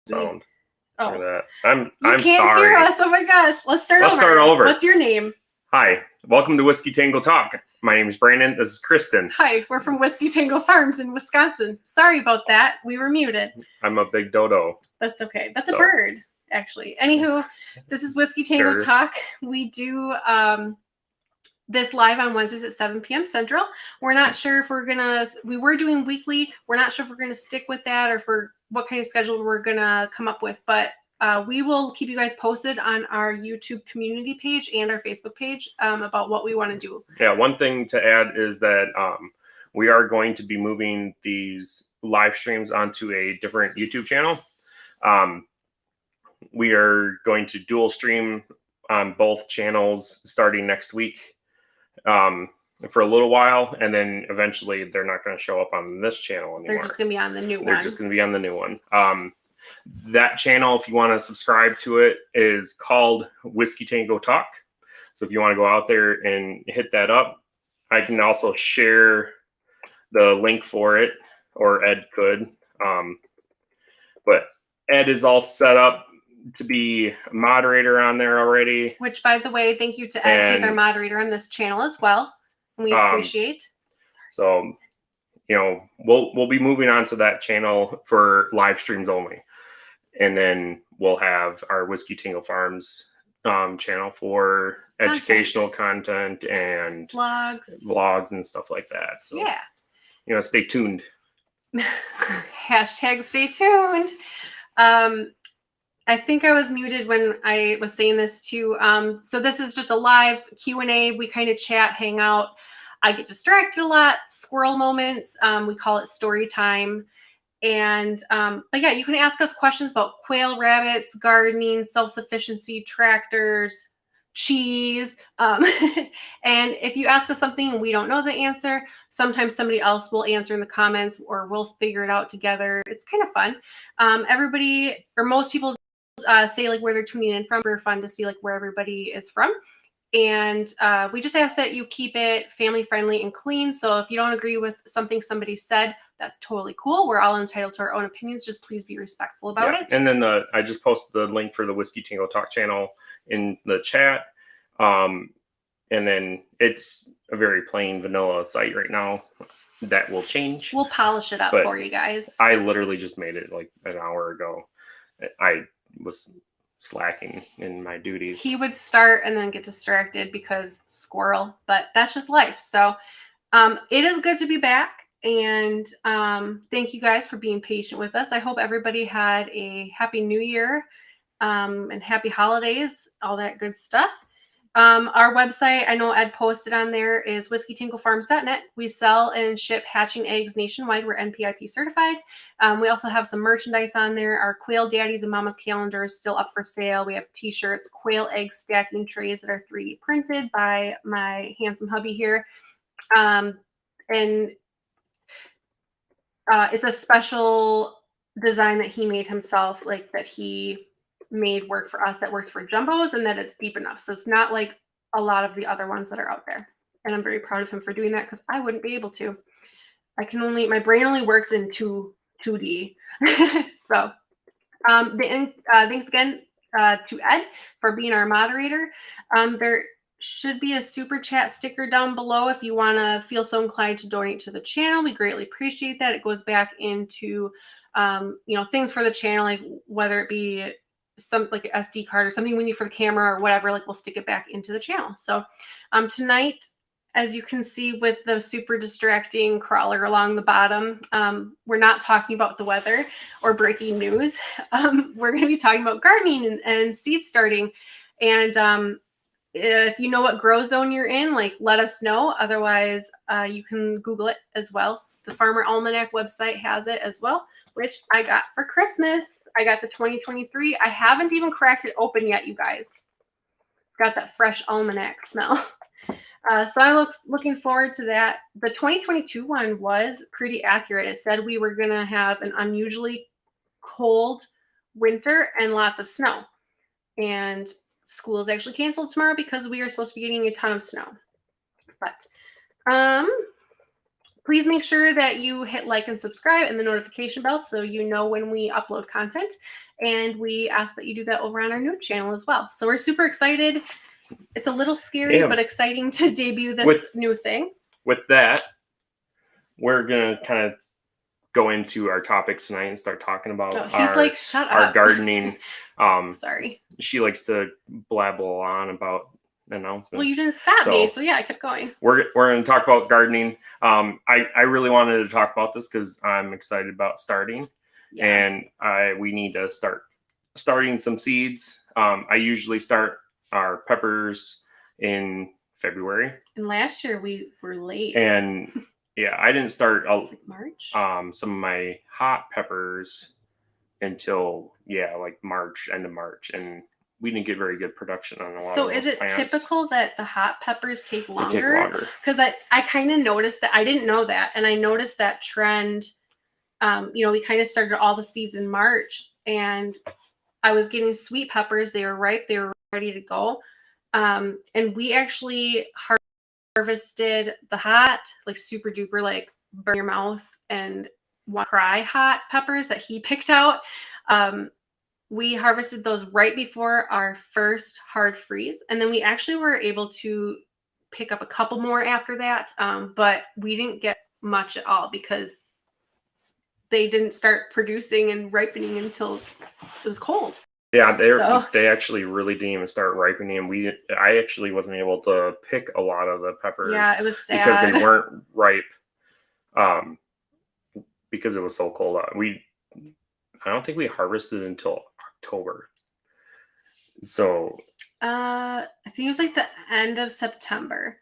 sound. Oh, For that. I'm can't sorry. Hear us. Oh my gosh. Let's start over. What's your name? Hi. Welcome to Whiskey Tango Talk. My name is Brandon. This is Kristin. Hi. We're from Whiskey Tango Farms in Wisconsin. Sorry about that. We were muted. I'm a big dodo. That's okay. That's a bird, actually. Anywho, this is Whiskey Tango Talk. We do this live on Wednesdays at 7 p.m. Central. We're not sure if we were doing weekly. We're not sure if we're going to stick with that or for what kind of schedule we're going to come up with. But we will keep you guys posted on our YouTube community page and our Facebook page about what we want to do. Yeah, one thing to add is that we are going to be moving these live streams onto a different YouTube channel. We are going to dual stream on both channels starting next week. For a little while, and then eventually they're not going to show up on this channel anymore. They're just going to be on the new one. They're just going to be on the new one. That channel, if you want to subscribe to it, is called Whiskey Tango Talk. So if you want to go out there and hit that up, I can also share the link for it, or Ed could. But Ed is all set up to be a moderator on there already. Which, by the way, thank you to Ed. He's our moderator on this channel as well. We appreciate. So, we'll be moving on to that channel for live streams only, and then we'll have our Whiskey Tango Farms channel for educational content and vlogs and stuff like that. So yeah, stay tuned. Hashtag stay tuned. I think I was muted when I was saying this too. So this is just a live Q&A. We kind of chat, hang out. I get distracted a lot. Squirrel moments. We call it story time. And but yeah, you can ask us questions about quail, rabbits, gardening, self-sufficiency, tractors, cheese. And if you ask us something and we don't know the answer, sometimes somebody else will answer in the comments or we'll figure it out together. It's kind of fun. Everybody, or most people, say like where they're tuning in from. We're fun to see like where everybody is from. And we just ask that you keep it family friendly and clean. So if you don't agree with something somebody said, that's totally cool. We're all entitled to our own opinions. Just please be respectful about it. And then I just posted the link for the Whiskey Tango Talk channel in the chat. And then it's a very plain vanilla site right now. That will change. We'll polish it up for you guys. I literally just made it like an hour ago. I was slacking in my duties. He would start and then get distracted because squirrel, but that's just life. So it is good to be back, and thank you guys for being patient with us. I hope everybody had a happy new year and happy holidays, all that good stuff. Our website, I know Ed posted on there, is whiskeytangofarms.net. We sell and ship hatching eggs nationwide. We're NPIP certified. We also have some merchandise on there. Our Quail Daddies and Mama's calendar is still up for sale. We have t-shirts, quail egg stacking trays that are 3D printed by my handsome hubby here. And it's a special design that he made himself, like that he made work for us, that works for jumbos, and that it's deep enough. So it's not like a lot of the other ones that are out there. And I'm very proud of him for doing that because I wouldn't be able to. My brain only works in 2D. So thanks again to Ed for being our moderator. There should be a super chat sticker down below if you want to feel so inclined to donate to the channel. We greatly appreciate that. It goes back into things for the channel, like whether it be something like an SD card or something we need for the camera or whatever, like we'll stick it back into the channel. So tonight, as you can see with the super distracting crawler along the bottom, we're not talking about the weather or breaking news. We're going to be talking about gardening and seed starting. And if you know what grow zone you're in, let us know. Otherwise, you can Google it as well. The Farmer Almanac website has it as well, which I got for Christmas. I got the 2023. I haven't even cracked it open yet, you guys. It's got that fresh almanac smell. So I'm looking forward to that. The 2022 one was pretty accurate. It said we were going to have an unusually cold winter and lots of snow. And school is actually canceled tomorrow because we are supposed to be getting a ton of snow. But please make sure that you hit like and subscribe and the notification bell so you know when we upload content. And we ask that you do that over on our new channel as well. So we're super excited. It's a little scary, but exciting to debut this new thing. With that, we're going to kind of go into our topics tonight and start talking about our gardening. Sorry. She likes to blabble on about announcements. Well, you didn't stop me, so yeah, I kept going. We're going to talk about gardening. I really wanted to talk about this because I'm excited about starting. Yeah. And we need to starting some seeds. I usually start our peppers in February. And last year we were late. And yeah, I didn't start like March. Some of my hot peppers until like March, end of March, and we didn't get very good production on a lot of those is it plants. Typical that the hot peppers take longer? They take longer. Because I kind of noticed that. I didn't know that, and I noticed that trend. We kind of started all the seeds in March, and I was getting sweet peppers. They were ripe. They were ready to go. And we actually harvested the hot, like super duper, like burn your mouth and want to cry hot peppers that he picked out. We harvested those right before our first hard freeze. And then we actually were able to pick up a couple more after that. But we didn't get much at all because they didn't start producing and ripening until it was cold. Yeah, they actually really didn't even start ripening, and I actually wasn't able to pick a lot of the peppers. Yeah, it was sad because they weren't ripe, because it was so cold out. I don't think we harvested until October. So I think it was like the end of September.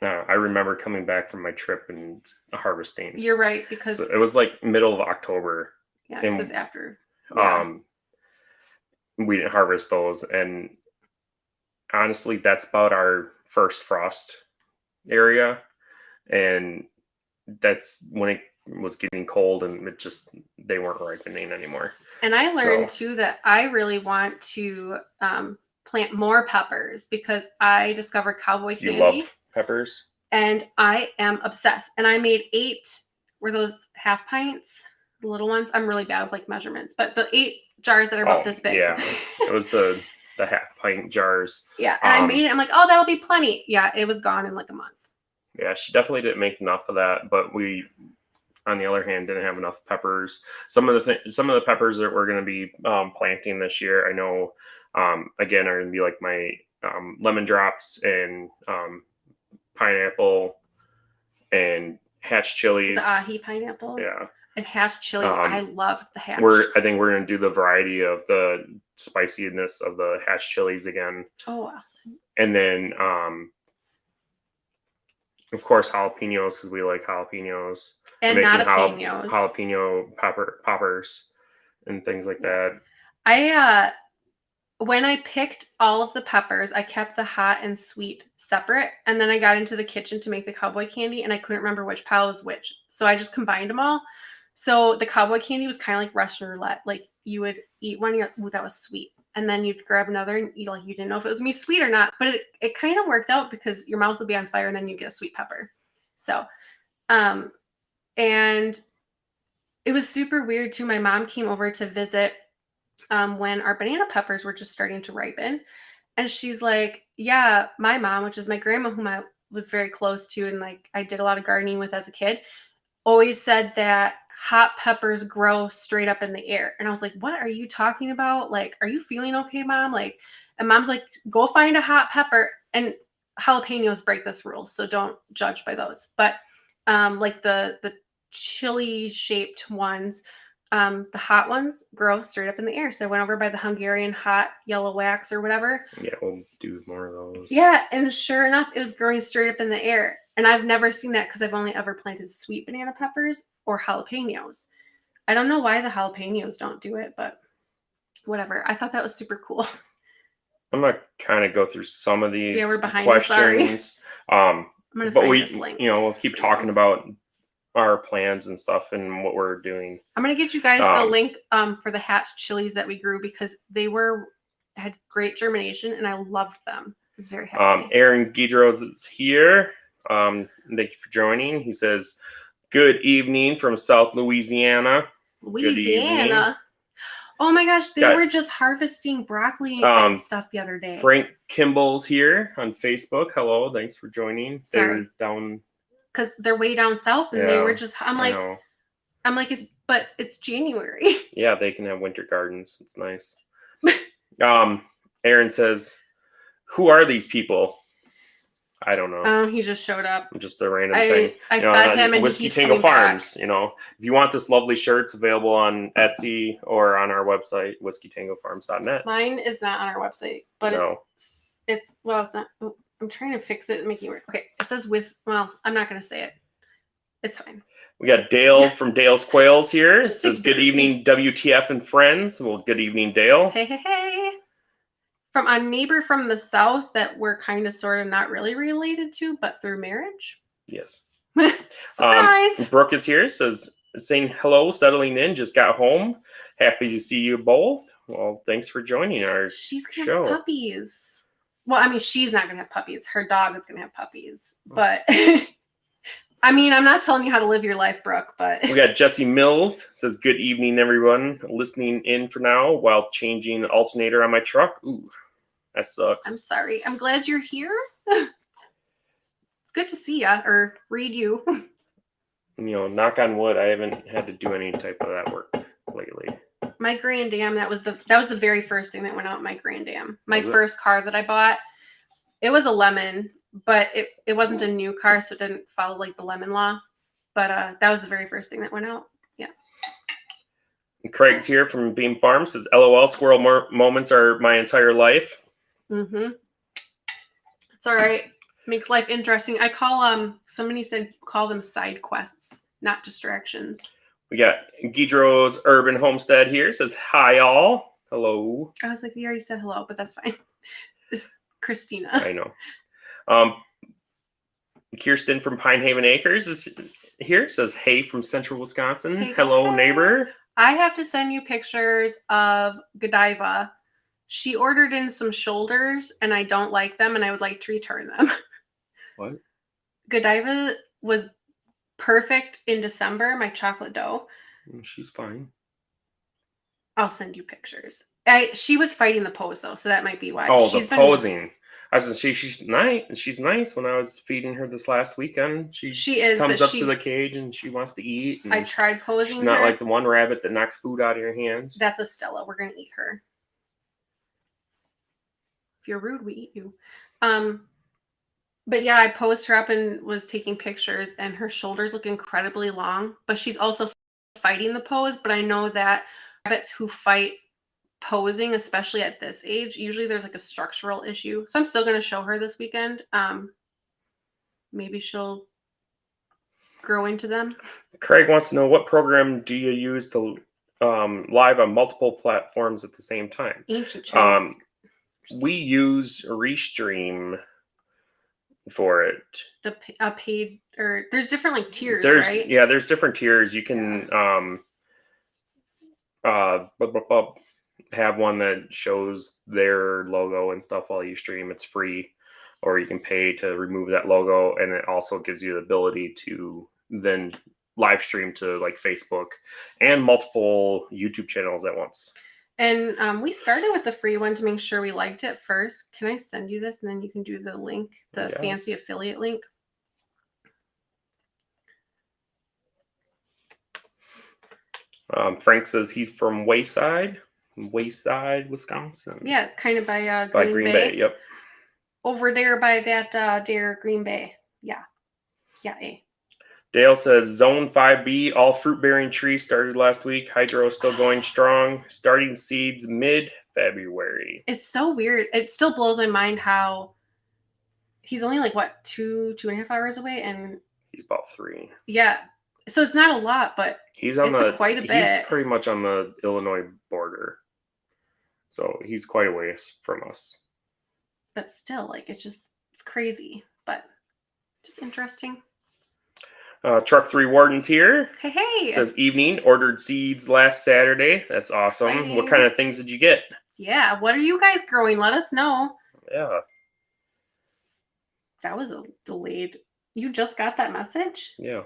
I remember coming back from my trip and harvesting. You're right, because it was like middle of October. Yeah, because it was after. Yeah. We didn't harvest those, and honestly, that's about our first frost area, and that's when it was getting cold, and they weren't ripening anymore. And I learned too that I really want to plant more peppers because I discovered cowboy candy. You love peppers? And I am obsessed. And I made 8, were those half pints, the little ones? I'm really bad with like measurements, but the 8 jars that are about this big. Yeah, it was the half pint jars. Yeah, and I made it. I'm like, oh, that'll be plenty. Yeah, it was gone in like a month. Yeah, she definitely didn't make enough of that, but we, on the other hand, didn't have enough peppers. Some of the peppers that we're going to be planting this year, I know, again, are going to be like my lemon drops and pineapple and hatch chilies. The ahi pineapple. Yeah. And hatch chilies. I love the hatch. I think we're going to do the variety of the spiciness of the hatch chilies again. Oh, awesome. And then, of course, jalapenos, because we like jalapenos. And not jalapenos. Jalapeno poppers and things like that. When I picked all of the peppers, I kept the hot and sweet separate. And then I got into the kitchen to make the cowboy candy, and I couldn't remember which pile was which. So I just combined them all. So the cowboy candy was kind of like Russian roulette. Like you would eat one, you're like, ooh, that was sweet. And then you'd grab another and you didn't know if it was me sweet or not. But it kind of worked out because your mouth would be on fire and then you get a sweet pepper. So, and it was super weird too. My mom came over to visit when our banana peppers were just starting to ripen. And she's like, yeah, my mom, which is my grandma, whom I was very close to and like I did a lot of gardening with as a kid, always said that hot peppers grow straight up in the air. And I was like, what are you talking about? Like, are you feeling okay, Mom? Like, and Mom's like, go find a hot pepper. And jalapenos break this rule, so don't judge by those. But like the chili shaped ones, the hot ones grow straight up in the air. So I went over by the Hungarian hot yellow wax or whatever. Yeah, we'll do more of those. Yeah, and sure enough, it was growing straight up in the air. And I've never seen that because I've only ever planted sweet banana peppers or jalapenos. I don't know why the jalapenos don't do it, but whatever. I thought that was super cool. I'm going to kind of go through some of these we're behind questions. I'm gonna but find this link. We'll keep talking about our plans and stuff and what we're doing. I'm going to get you guys the link for the hatch chilies that we grew because they had great germination and I loved them. I was very happy. Aaron Guidros is here. Thank you for joining. He says, good evening from South Louisiana. Louisiana. Oh my gosh, they were just harvesting broccoli and stuff the other day. Frank Kimball's here on Facebook. Hello, thanks for joining. Sorry. They're down because they're way down south, and they were just. I'm like, it's January. Yeah, they can have winter gardens. It's nice. Aaron says, "Who are these people?" I don't know. He just showed up. Just a random thing. I fed him, and Whiskey he keeps Tango coming Farms. back. You know, if you want this lovely shirt, it's available on Etsy or on our website, whiskeytangofarms.net. Mine is not on our website, but it's not. Oh, I'm trying to fix it and make it work. Okay, it says Well, I'm not going to say it. It's fine. We got Dale from Dale's Quails here. It says, good evening, WTF and friends. Well, good evening, Dale. Hey. From a neighbor from the south that we're kind of sort of not really related to, but through marriage. Yes. Surprise. Brooke is here. Says, saying hello, settling in, just got home. Happy to see you both. Well, thanks for joining our She's gonna show. have puppies. Well, I mean, she's not going to have puppies. Her dog is going to have puppies. But, I mean, I'm not telling you how to live your life, Brooke, but. We got Jesse Mills. Says, good evening, everyone. Listening in for now while changing the alternator on my truck. Ooh, that sucks. I'm sorry. I'm glad you're here. It's good to see ya or read you. You know, knock on wood, I haven't had to do any type of that work lately. My Grand Dam, that was the very first thing that went out in my Grand Dam. My first car that I bought, it was a lemon, but it wasn't a new car, so it didn't follow like the lemon law. But that was the very first thing that went out. Yeah. And Craig's here from Beam Farm. Says, LOL, squirrel moments are my entire life. Mm-hmm. It's all right. Makes life interesting. I call somebody said call them side quests, not distractions. We got Guidro's Urban Homestead here. Says, hi, all. Hello. I was like, you already said hello, but that's fine. It's Christina. I know. Kirsten from Pine Haven Acres is here. Says, hey, from Central Wisconsin. Hey, hello, neighbor. I have to send you pictures of Godiva. She ordered in some shoulders, and I don't like them, and I would like to return them. What? Godiva was perfect in December, my chocolate dough. She's fine. I'll send you pictures. She was fighting the pose though, so that might be why. Oh, the posing. I was gonna say she's nice. She's nice. When I was feeding her this last weekend, she comes up to the cage and she wants to eat. I tried posing. She's not like the one rabbit that knocks food out of your hands. That's a Stella. We're gonna eat her. If you're rude, we eat you. But yeah, I posed her up and was taking pictures, and her shoulders look incredibly long, but she's also fighting the pose. But I know that rabbits who fight posing, especially at this age, usually there's like a structural issue. So I'm still going to show her this weekend. Maybe she'll grow into them. Craig wants to know, what program do you use to live on multiple platforms at the same time? Ancient Chase. We use Restream for it. The paid, or there's different like tiers, right? Yeah, there's different tiers. You can have one that shows their logo and stuff while you stream. It's free, or you can pay to remove that logo, and it also gives you the ability to then live stream to like Facebook and multiple YouTube channels at once. And we started with the free one to make sure we liked it first. Can I send you this, and then you can do the link, the fancy affiliate link? Frank says he's from Wayside, Wisconsin. Yeah, it's kind of by Green Bay. Yep. Over there by that deer, Green Bay. Yeah. Dale says Zone 5B, all fruit-bearing trees started last week. Hydro still going strong. Starting seeds mid-February. It's so weird. It still blows my mind how he's only like, what, 2.5 hours away? And he's about 3. Yeah. So it's not a lot, but it's quite a bit. He's pretty much on the Illinois border. So he's quite a ways from us. But still, like, it's crazy, but just interesting. Truck 3 Warden's here. Hey. It says, evening, ordered seeds last Saturday. That's awesome. Exciting. What kind of things did you get? Yeah, what are you guys growing? Let us know. Yeah. That was a delayed You just got that message? Yeah.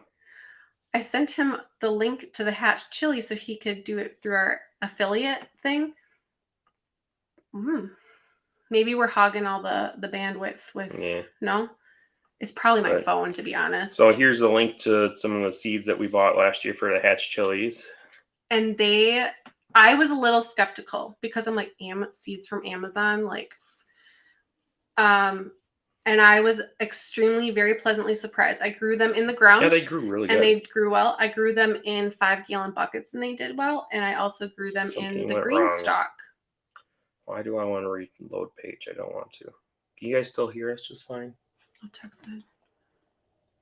I sent him the link to the hatched chili so he could do it through our affiliate thing. Maybe we're hogging all the bandwidth with no? It's probably my phone, to be honest. So here's the link to some of the seeds that we bought last year for the hatch chilies. And I was a little skeptical because I'm like, seeds from Amazon, like, and I was extremely, very pleasantly surprised. I grew them in the ground. Yeah, they grew really good. And they grew well. I grew them in 5-gallon buckets and they did well. And I also grew them in the green stalk. Why do I want to reload page? I don't want to. Can you guys still hear us just fine? I'll text that.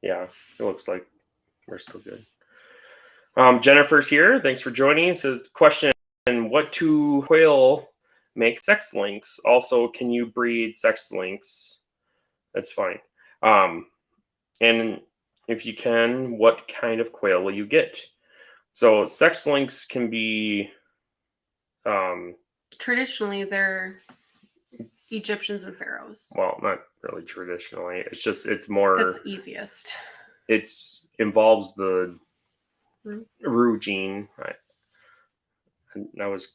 Yeah, it looks like we're still good. Jennifer's here. Thanks for joining. It says, question, what do quail make sex links? Also, can you breed sex links? That's fine. And if you can, what kind of quail will you get? So sex links can be... traditionally, they're Egyptians and pharaohs. Well, not really traditionally. It's just, it's more... That's the easiest. It involves the roux gene. I was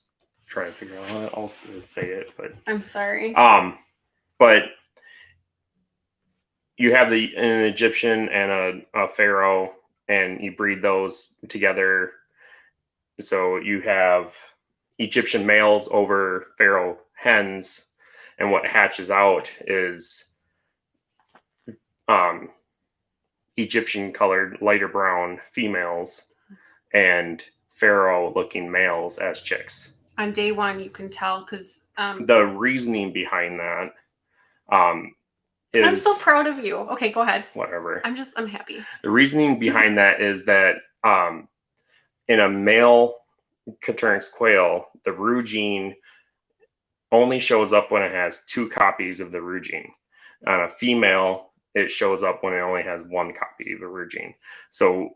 trying to figure out how else to say it, but... I'm sorry. But you have an Egyptian and a pharaoh, and you breed those together. So you have Egyptian males over pharaoh hens, and what hatches out is Egyptian colored lighter brown females and pharaoh looking males as chicks. On day one, you can tell because the reasoning behind that is... I'm so proud of you. Okay, go ahead. Whatever. I'm happy. The reasoning behind that is that in a male Coturnix quail, the roux gene only shows up when it has 2 copies of the roux gene. On a female, it shows up when it only has 1 copy of the roux gene. So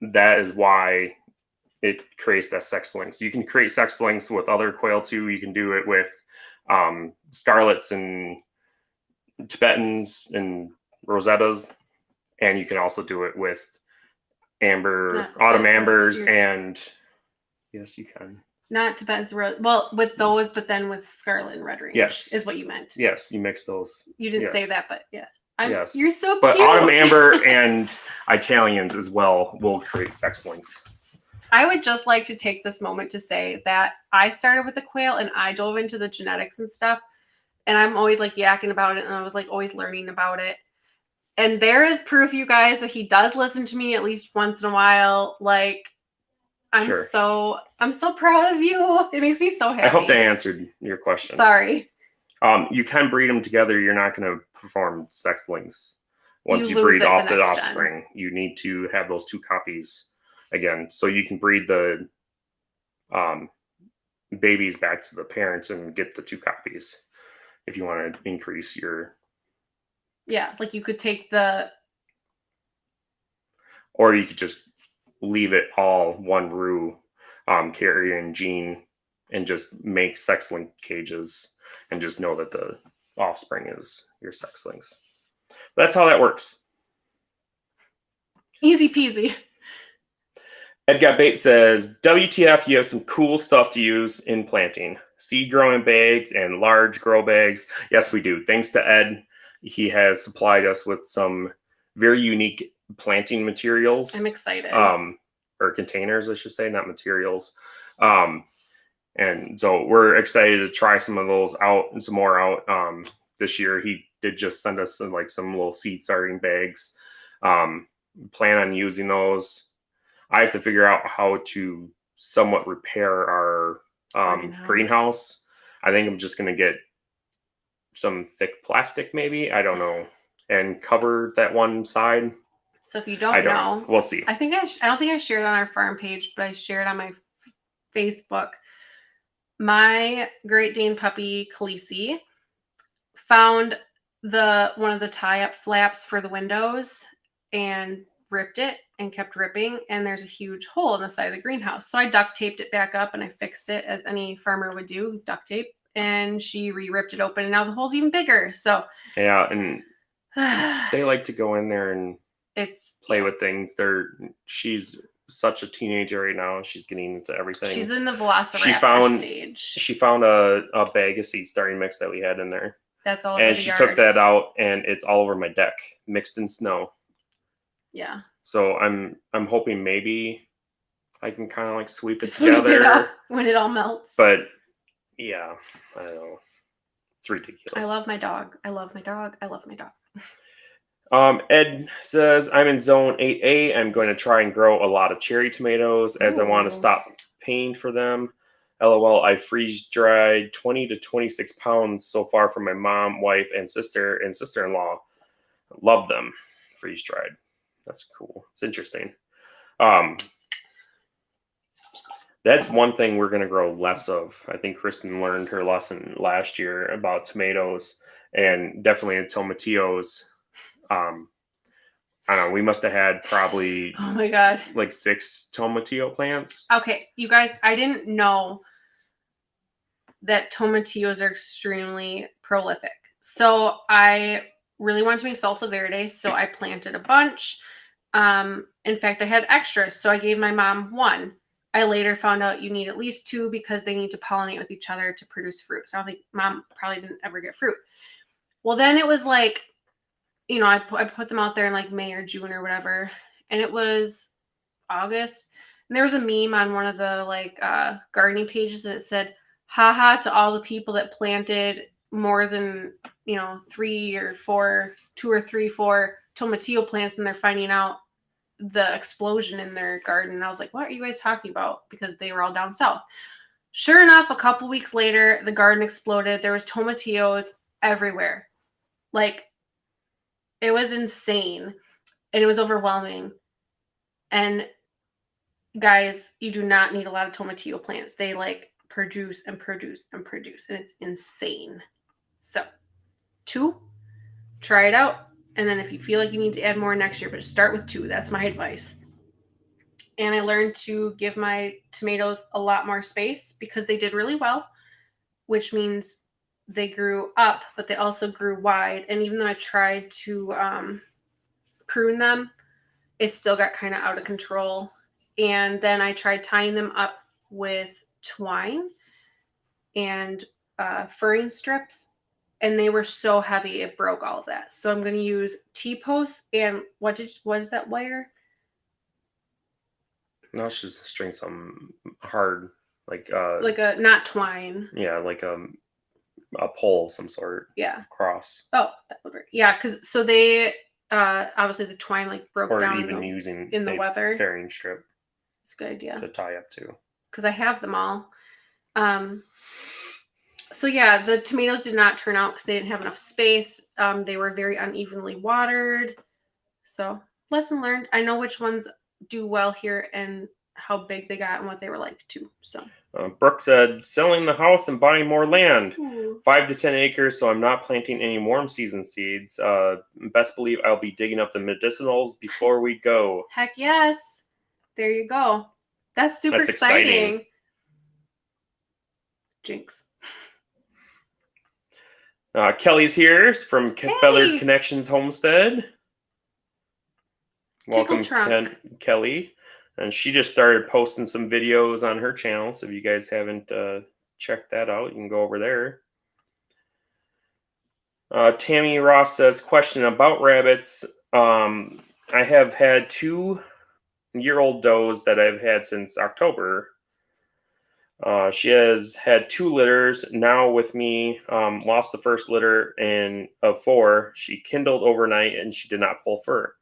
that is why it creates that sex links. You can create sex links with other quail too. You can do it with scarlets and Tibetans and Rosettas, and you can also do it with autumn ambers, and yes, you can. Not Tibetans, well, with those, but then with scarlet and red range. Yes, is what you meant. Yes, you mix those. You didn't say that, but yeah. Yes, you're so cute. But autumn amber and Italians as well will create sex links. I would just like to take this moment to say that I started with the quail and I dove into the genetics and stuff. And I'm always like yakking about it. And I was like always learning about it. And there is proof, you guys, that he does listen to me at least once in a while. Like, I'm so proud of you. It makes me so happy. I hope they answered your question. Sorry. You can breed them together. You're not going to perform sex links once you breed off the offspring. You need to have those 2 copies again. So you can breed the babies back to the parents and get the 2 copies. If you want to increase your... Yeah, like you could take or you could just leave it all one roux carrying gene and just make sex link cages and just know that the offspring is your sex links. That's how that works. Easy peasy. Edgar Bate says, WTF, you have some cool stuff to use in planting. Seed growing bags and large grow bags. Yes, we do. Thanks to Ed. He has supplied us with some very unique planting materials. I'm excited. Or containers, I should say, not materials. And so we're excited to try some of those out and some more out this year. He did just send us some little seed starting bags. Plan on using those. I have to figure out how to somewhat repair our greenhouse. I think I'm just going to get some thick plastic, maybe. I don't know. And cover that one side. So if you don't know, we'll see. I don't think I shared on our farm page, but I shared on my Facebook. My Great Dane puppy, Khaleesi, found one of the tie-up flaps for the windows and ripped it and kept ripping, and there's a huge hole in the side of the greenhouse. So I duct taped it back up and I fixed it as any farmer would do, duct tape, and she re-ripped it open and now the hole's even bigger. So yeah, and they like to go in there and play with things. She's such a teenager right now. She's getting into everything. She's in the velociraptor stage. She found a bag of seed starting mix that we had in there. That's all over and the she yard. took that out, and it's all over my deck, mixed in snow. Yeah. So I'm hoping maybe I can kind of like sweep it together it up when it all melts. But yeah, I don't know. It's ridiculous. I love my dog. I love my dog. I love my dog. Ed says, I'm in zone 8A. I'm going to try and grow a lot of cherry tomatoes as I want to stop paying for them. LOL, I freeze dried 20 to 26 pounds so far from my mom, wife, and sister-in-law. Love them. Freeze dried. That's cool. It's interesting. That's one thing we're going to grow less of. I think Kristin learned her lesson last year about tomatoes, and definitely in tomatillos. I don't know. We must have had probably, oh my God, like 6 tomatillo plants. Okay, you guys, I didn't know that tomatillos are extremely prolific. So I really wanted to make salsa verde, so I planted a bunch. In fact, I had extras, so I gave my mom 1. I later found out you need at least 2 because they need to pollinate with each other to produce fruit. So I think mom probably didn't ever get fruit. Well, then it was like, I put them out there in like May or June or whatever, and it was August. And there was a meme on one of the like gardening pages that said, haha to all the people that planted more than, 3 or 4, 2 or 3, 4 tomatillo plants, and they're finding out the explosion in their garden. And I was like, what are you guys talking about? Because they were all down south. Sure enough, a couple weeks later, the garden exploded. There was tomatillos everywhere. Like, it was insane. And it was overwhelming. And guys, you do not need a lot of tomatillo plants. They like produce and produce and produce, and it's insane. So 2, try it out, and then if you feel like you need to add more next year, but start with 2. That's my advice. And I learned to give my tomatoes a lot more space because they did really well, which means they grew up, but they also grew wide. And even though I tried to prune them, it still got kind of out of control. And then I tried tying them up with twine and furring strips, and they were so heavy it broke all of that. So I'm going to use T-posts and what is that wire? No, it's just string some hard, like a not twine. Yeah, like a pole, some sort. Yeah. Cross. Oh, that would work. Yeah, because so they obviously the twine like broke down. Or even using in the weather. Fairing strip. It's a good idea. To tie up to. Because I have them all. So yeah, the tomatoes did not turn out because they didn't have enough space. They were very unevenly watered. So lesson learned. I know which ones do well here and how big they got and what they were like too. So Brooke said, selling the house and buying more land. Ooh. 5 to 10 acres, so I'm not planting any warm season seeds. Best believe I'll be digging up the medicinals before we go. Heck yes. There you go. That's super exciting. Jinx. Kelly's here from Feathered Connections Homestead. Welcome, Kelly. And she just started posting some videos on her channel. So if you guys haven't checked that out, you can go over there. Tammy Ross says, question about rabbits. I have had 2-year-old does that I've had since October. She has had 2 litters now with me. Lost the first litter of 4. She kindled overnight and she did not pull fur.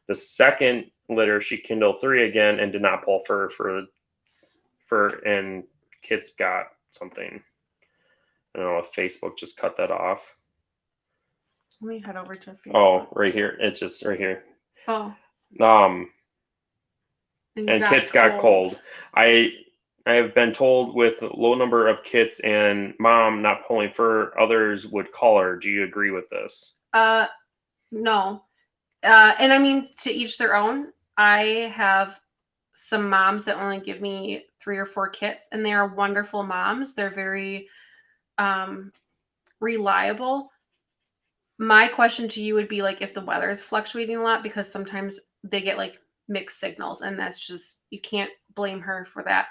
The second litter, she kindled 3 again and did not pull fur and kids got something. I don't know if Facebook just cut that off. Let me head over to Facebook. Oh, right here. It's just right here. Oh. And kits got cold. I have been told with a low number of kits and mom not pulling fur, others would call her. Do you agree with this? No. And I mean, to each their own. I have some moms that only give me 3 or 4 kits, and they are wonderful moms. They're very reliable. My question to you would be like if the weather is fluctuating a lot, because sometimes they get like mixed signals, and that's just, you can't blame her for that.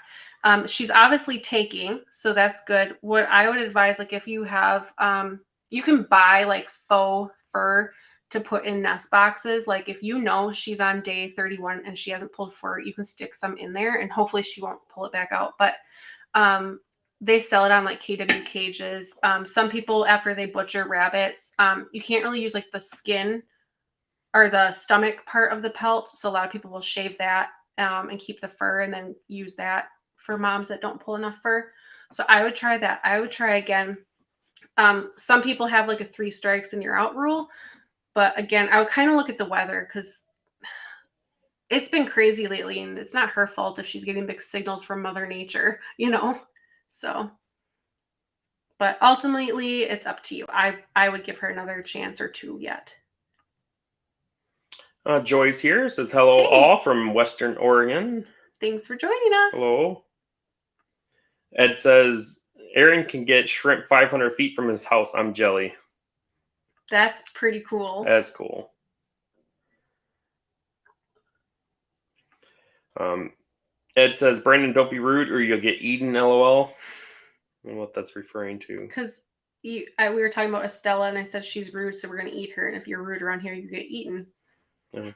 She's obviously taking, so that's good. What I would advise, like if you have, you can buy like faux fur to put in nest boxes. Like if you know she's on day 31 and she hasn't pulled fur, you can stick some in there and hopefully she won't pull it back out. But they sell it on like KW cages. Some people, after they butcher rabbits, you can't really use like the skin or the stomach part of the pelt. So a lot of people will shave that and keep the fur and then use that for moms that don't pull enough fur. So I would try that. I would try again. Some people have like a 3 strikes and you're out rule. But again, I would kind of look at the weather because it's been crazy lately and it's not her fault if she's getting mixed signals from Mother Nature, you know? So, but ultimately it's up to you. I would give her another chance or 2 yet. Joyce here says hello all from Western Oregon. Thanks for joining us. Hello. Ed says Aaron can get shrimp 500 feet from his house. I'm jelly. That's pretty cool. That's cool. Ed says, Brandon, don't be rude or you'll get eaten, LOL. I don't know what that's referring to. Because we were talking about Estella, and I said she's rude, so we're going to eat her. And if you're rude around here, you get eaten. Yeah.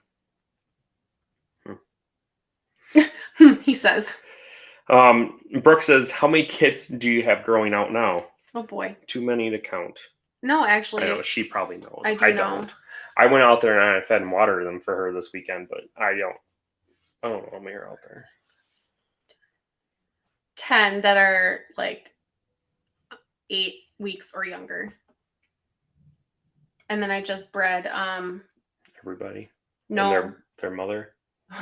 He says. Brooke says, how many kids do you have growing out now? Oh, boy. Too many to count. No, actually. I know, she probably knows. I don't. know. I went out there and I fed and watered them for her this weekend, but I don't know how many are out there. 10 that are like 8 weeks or younger. And then I just bred everybody. No. And their mother. No,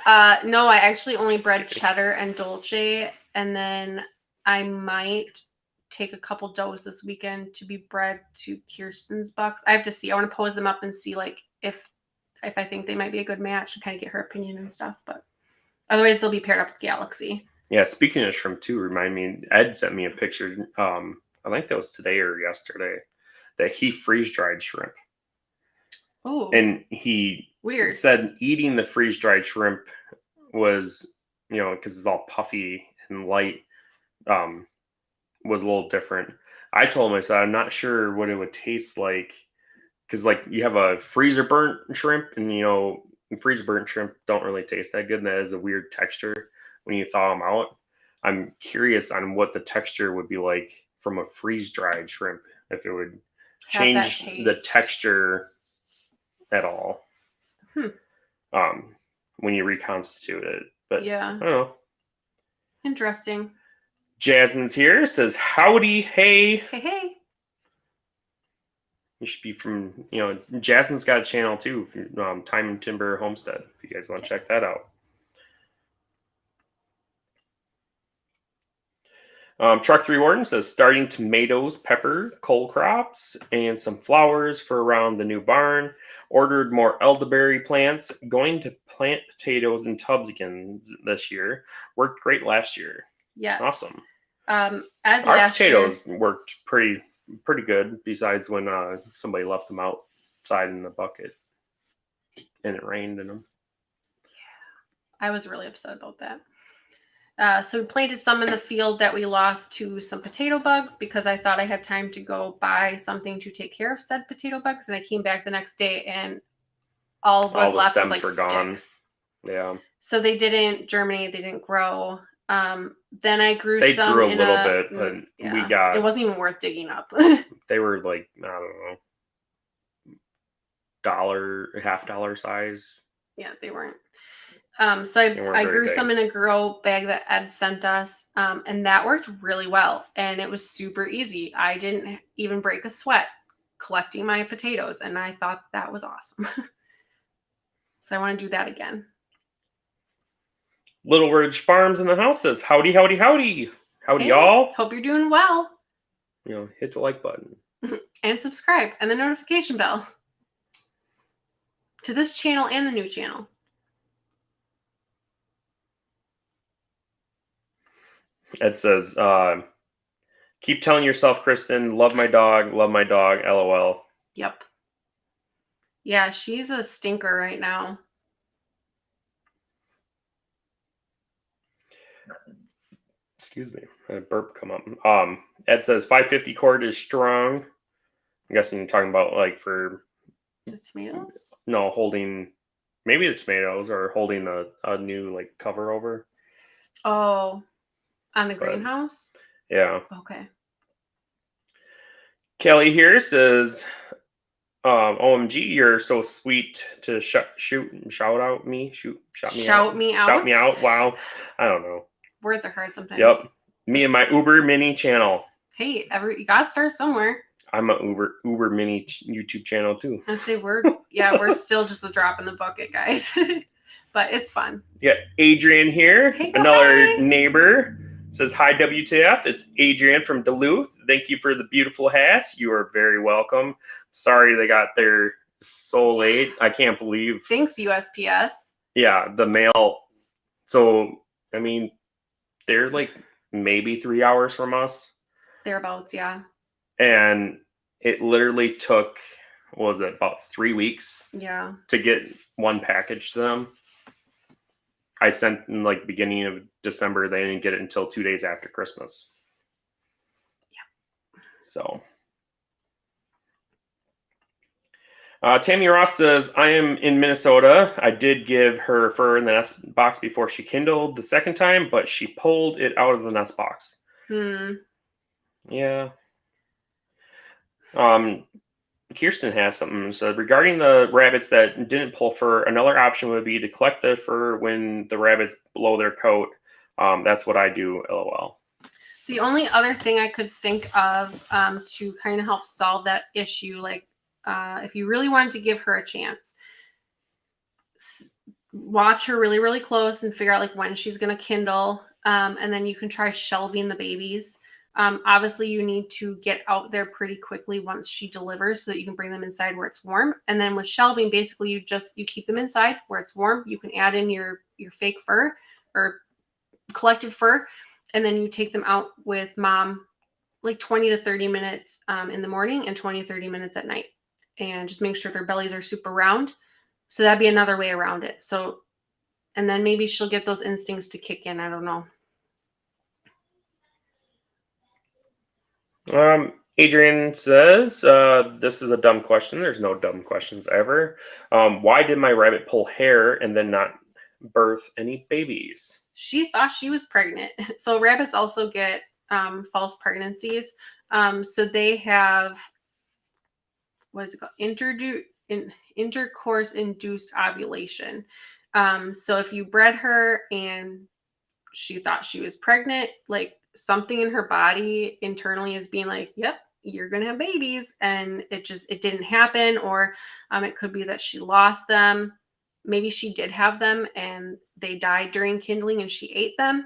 I actually only Just bred kidding. Cheddar and Dolce, and then I might take a couple does this weekend to be bred to Kirsten's bucks. I have to see. I want to pose them up and see like if I think they might be a good match and kind of get her opinion and stuff. But otherwise, they'll be paired up with Galaxy. Yeah, speaking of shrimp too, remind me, Ed sent me a picture. I think that was today or yesterday, that he freeze dried shrimp. Oh, and he weird. said eating the freeze dried shrimp was, because it's all puffy and light, was a little different. I told him, I said, I'm not sure what it would taste like, because like you have a freezer burnt shrimp, and freezer burnt shrimp don't really taste that good, and that is a weird texture when you thaw them out. I'm curious on what the texture would be like from a freeze dried shrimp, if it would change the texture at all. When you reconstitute it. But yeah, I don't know. Interesting. Jasmine's here, says howdy, hey. Hey. You should be from, Jasmine's got a channel too, Time and Timber Homestead, if you guys want to check that out. Truck 3 Warden says starting tomatoes, pepper, cole crops, and some flowers for around the new barn. Ordered more elderberry plants. Going to plant potatoes in tubs again this year. Worked great last year. Yes. Awesome. Our potatoes worked pretty good, besides when somebody left them outside in the bucket and it rained in them. Yeah. I was really upset about that. So we planted some in the field that we lost to some potato bugs because I thought I had time to go buy something to take care of said potato bugs. And I came back the next day and all was left was like sticks. Yeah. So they didn't germinate. They didn't grow. Then I grew They some. They grew a little bit, but yeah, it wasn't even worth digging up. They were like, I don't know, $1.50 size. Yeah, they weren't. So I grew some in a grow bag that Ed sent us, and that worked really well. And it was super easy. I didn't even break a sweat collecting my potatoes, and I thought that was awesome. So I want to do that again. Little Ridge Farms in the house says, howdy, howdy, howdy. Howdy, hey, y'all. Hope you're doing well. Hit the like button. And subscribe, and the notification bell to this channel and the new channel. It says, Keep telling yourself, Kristin, love my dog, LOL. Yep. Yeah, she's a stinker right now. Excuse me, I had a burp come up. Ed says 550 cord is strong. I'm guessing you're talking about like for the tomatoes. No, holding maybe the tomatoes or holding a new like cover over. Oh, on the greenhouse. Yeah. Okay. Kelly here says, "OMG, you're so sweet to shout me out. Wow, I don't know. Words are hard sometimes. Yep. Me and my Uber Mini channel. Hey, you gotta start somewhere. I'm a Uber Mini YouTube channel too. I say we're still just a drop in the bucket, guys, but it's fun. Yeah, Adrian here, hey, another neighbor. Says, hi, WTF. It's Adrian from Duluth. Thank you for the beautiful hats. You are very welcome. Sorry they got there so late. I can't believe. Thanks, USPS. Yeah, the mail. So, I mean, they're like maybe 3 hours from us. Thereabouts, yeah. And it literally took, what was it, about 3 weeks? Yeah. To get one package to them. I sent in like beginning of December. They didn't get it until 2 days after Christmas. Yeah. So. Tammy Ross says, I am in Minnesota. I did give her fur in the nest box before she kindled the second time, but she pulled it out of the nest box. Yeah. Kirsten has something. So regarding the rabbits that didn't pull fur, another option would be to collect the fur when the rabbits blow their coat. That's what I do, LOL. The only other thing I could think of to kind of help solve that issue, like if you really wanted to give her a chance, watch her really, really close and figure out like when she's going to kindle. And then you can try shelving the babies. Obviously, you need to get out there pretty quickly once she delivers so that you can bring them inside where it's warm. And then with shelving, basically, you keep them inside where it's warm. You can add in your fake fur or collected fur, and then you take them out with mom like 20 to 30 minutes in the morning and 20 to 30 minutes at night. And just make sure their bellies are super round. So that'd be another way around it. So, and then maybe she'll get those instincts to kick in. I don't know. Adrian says, this is a dumb question. There's no dumb questions ever. Why did my rabbit pull hair and then not birth any babies? She thought she was pregnant. So rabbits also get false pregnancies. So they have, what is it called? Intercourse induced ovulation. So if you bred her and she thought she was pregnant, like something in her body internally is being like, yep, you're going to have babies. And it didn't happen. Or it could be that she lost them. Maybe she did have them and they died during kindling and she ate them.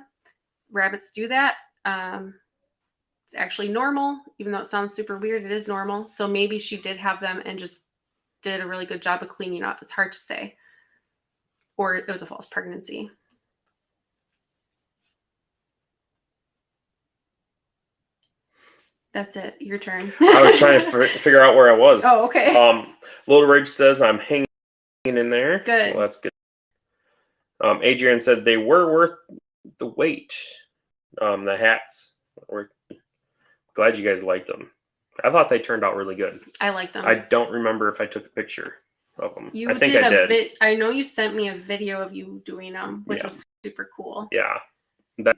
Rabbits do that. It's actually normal, even though it sounds super weird. It is normal. So maybe she did have them and just did a really good job of cleaning up. It's hard to say. Or it was a false pregnancy. That's it. Your turn. I was trying to figure out where I was. Oh, okay. Little Ridge says I'm hanging in there. Good. Well, that's good. Adrian said they were worth the wait. The hats. We're glad you guys liked them. I thought they turned out really good. I liked them. I don't remember if I took a picture of them. I think I did. I know you sent me a video of you doing them, which was super cool. Yeah. Yep.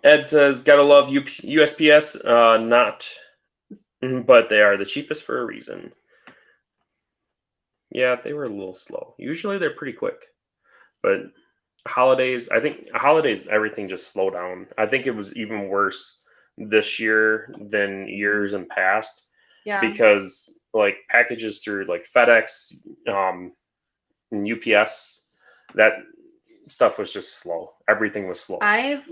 Ed says, gotta love USPS, but they are the cheapest for a reason. Yeah, they were a little slow. Usually they're pretty quick, but holidays, everything just slowed down. I think it was even worse this year than years in past. Yeah. Because like packages through like FedEx, and UPS, that stuff was just slow. Everything was slow.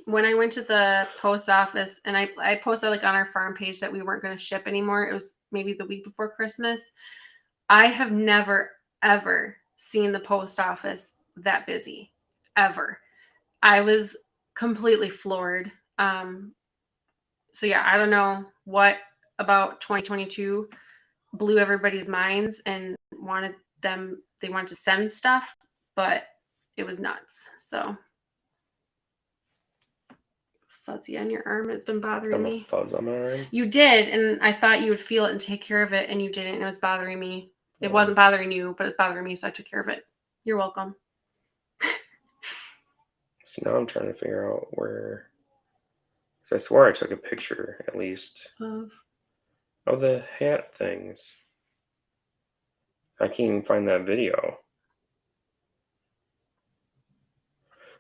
When I went to the post office and I posted like on our farm page that we weren't going to ship anymore. It was maybe the week before Christmas. I have never, ever seen the post office that busy, ever. I was completely floored. So yeah, I don't know what about 2022 blew everybody's minds and they wanted to send stuff, but it was nuts. So fuzzy on your arm, it's been bothering me. A fuzz on my arm. You did, and I thought you would feel it and take care of it, and you didn't, and it was bothering me. It wasn't bothering you, but it's bothering me, so I took care of it. You're welcome. So now I'm trying to figure out where. I swore I took a picture at least of the hat things. I can't even find that video.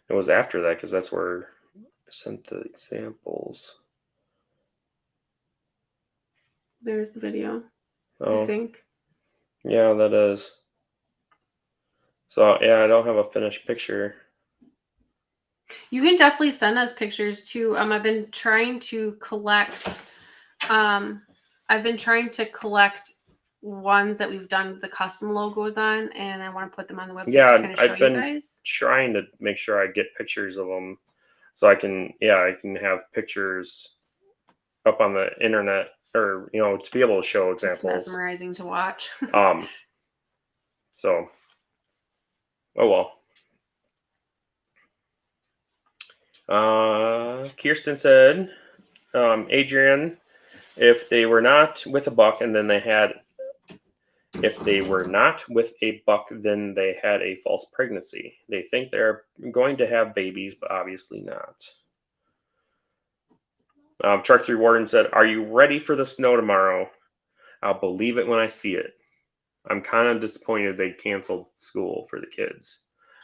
It was after that because that's where I sent the examples. There's the video. Oh, I think. Yeah, that is. So yeah, I don't have a finished picture. You can definitely send us pictures too. I've been trying to collect. Ones that we've done the custom logos on, and I want to put them on the website to kind of show you guys. Trying to make sure I get pictures of them, so I can have pictures up on the internet, or to be able to show examples. It's mesmerizing to watch. So, oh well. Kirsten said, Adrian, if they were not with a buck, then they had a false pregnancy. They think they're going to have babies, but obviously not. Truck 3 Warden said, are you ready for the snow tomorrow? I'll believe it when I see it. I'm kind of disappointed they canceled school for the kids.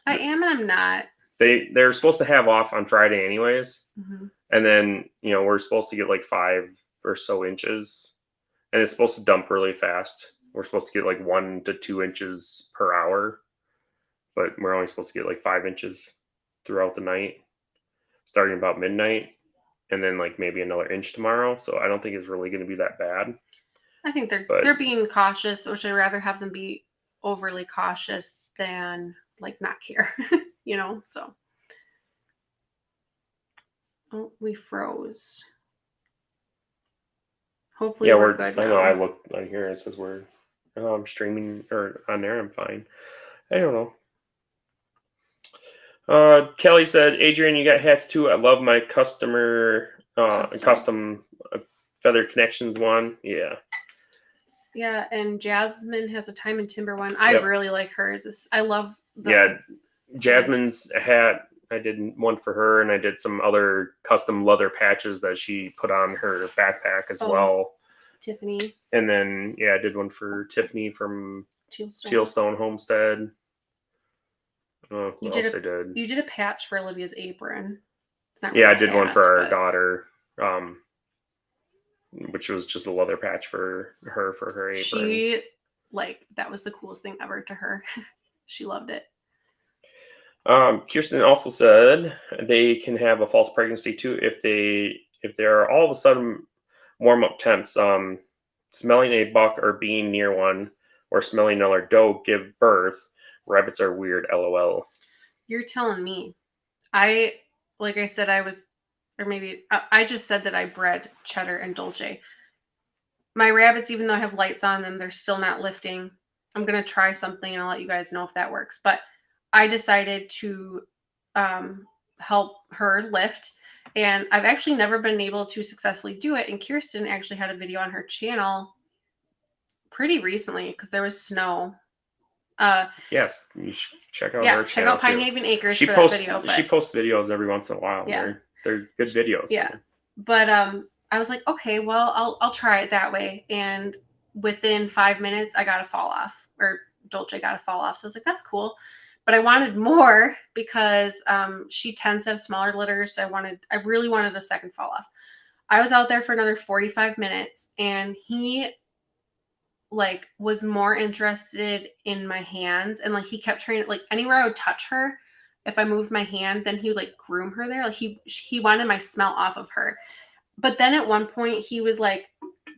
I am and I'm not. They're supposed to have off on Friday anyways. Mm-hmm. And then, we're supposed to get like 5 or so inches. And it's supposed to dump really fast. We're supposed to get like 1 to 2 inches per hour. But we're only supposed to get like 5 inches throughout the night, starting about midnight. And then like maybe another inch tomorrow. So I don't think it's really going to be that bad. I think they're being cautious, which I'd rather have them be overly cautious than like not care, so. Oh, we froze. Hopefully we're good now. I know I looked on here, it says I'm streaming, or on there, I'm fine. I don't know. Kelly said, Adrian, you got hats too. I love my custom Feather Connections one. Yeah. Yeah, and Jasmine has a Time and Timber one. I really like hers. I love Jasmine's hat. I did one for her, and I did some other custom leather patches that she put on her backpack as well. Tiffany. And then, I did one for Tiffany from Tealstone Homestead. What else I did? You did a patch for Olivia's apron. I did one for our daughter, which was just a leather patch for her apron. She, that was the coolest thing ever to her. She loved it. Kirsten also said they can have a false pregnancy too if there are all of a sudden warm up temps. Smelling a buck or being near one, or smelling another doe give birth. Rabbits are weird. LOL. You're telling me. Like I said, I just said that I bred Cheddar and Dolce. My rabbits, even though I have lights on them, they're still not lifting. I'm gonna try something and I'll let you guys know if that works. But I decided to help her lift, and I've actually never been able to successfully do it. And Kirsten actually had a video on her channel pretty recently because there was snow. Yes, you should check out her channel. Check out Pine Haven Acres. She posts videos every once in a while. Yeah. They're good videos. Yeah, but I was like, okay, well, I'll try it that way. And within 5 minutes, I got a fall off, or Dolce got a fall off. So I was like, that's cool. But I wanted more because she tends to have smaller litters. So I really wanted a second fall off. I was out there for another 45 minutes, and he was more interested in my hands, and he kept trying to, anywhere I would touch her, if I moved my hand, then he would groom her there. He wanted my smell off of her. But then at one point he was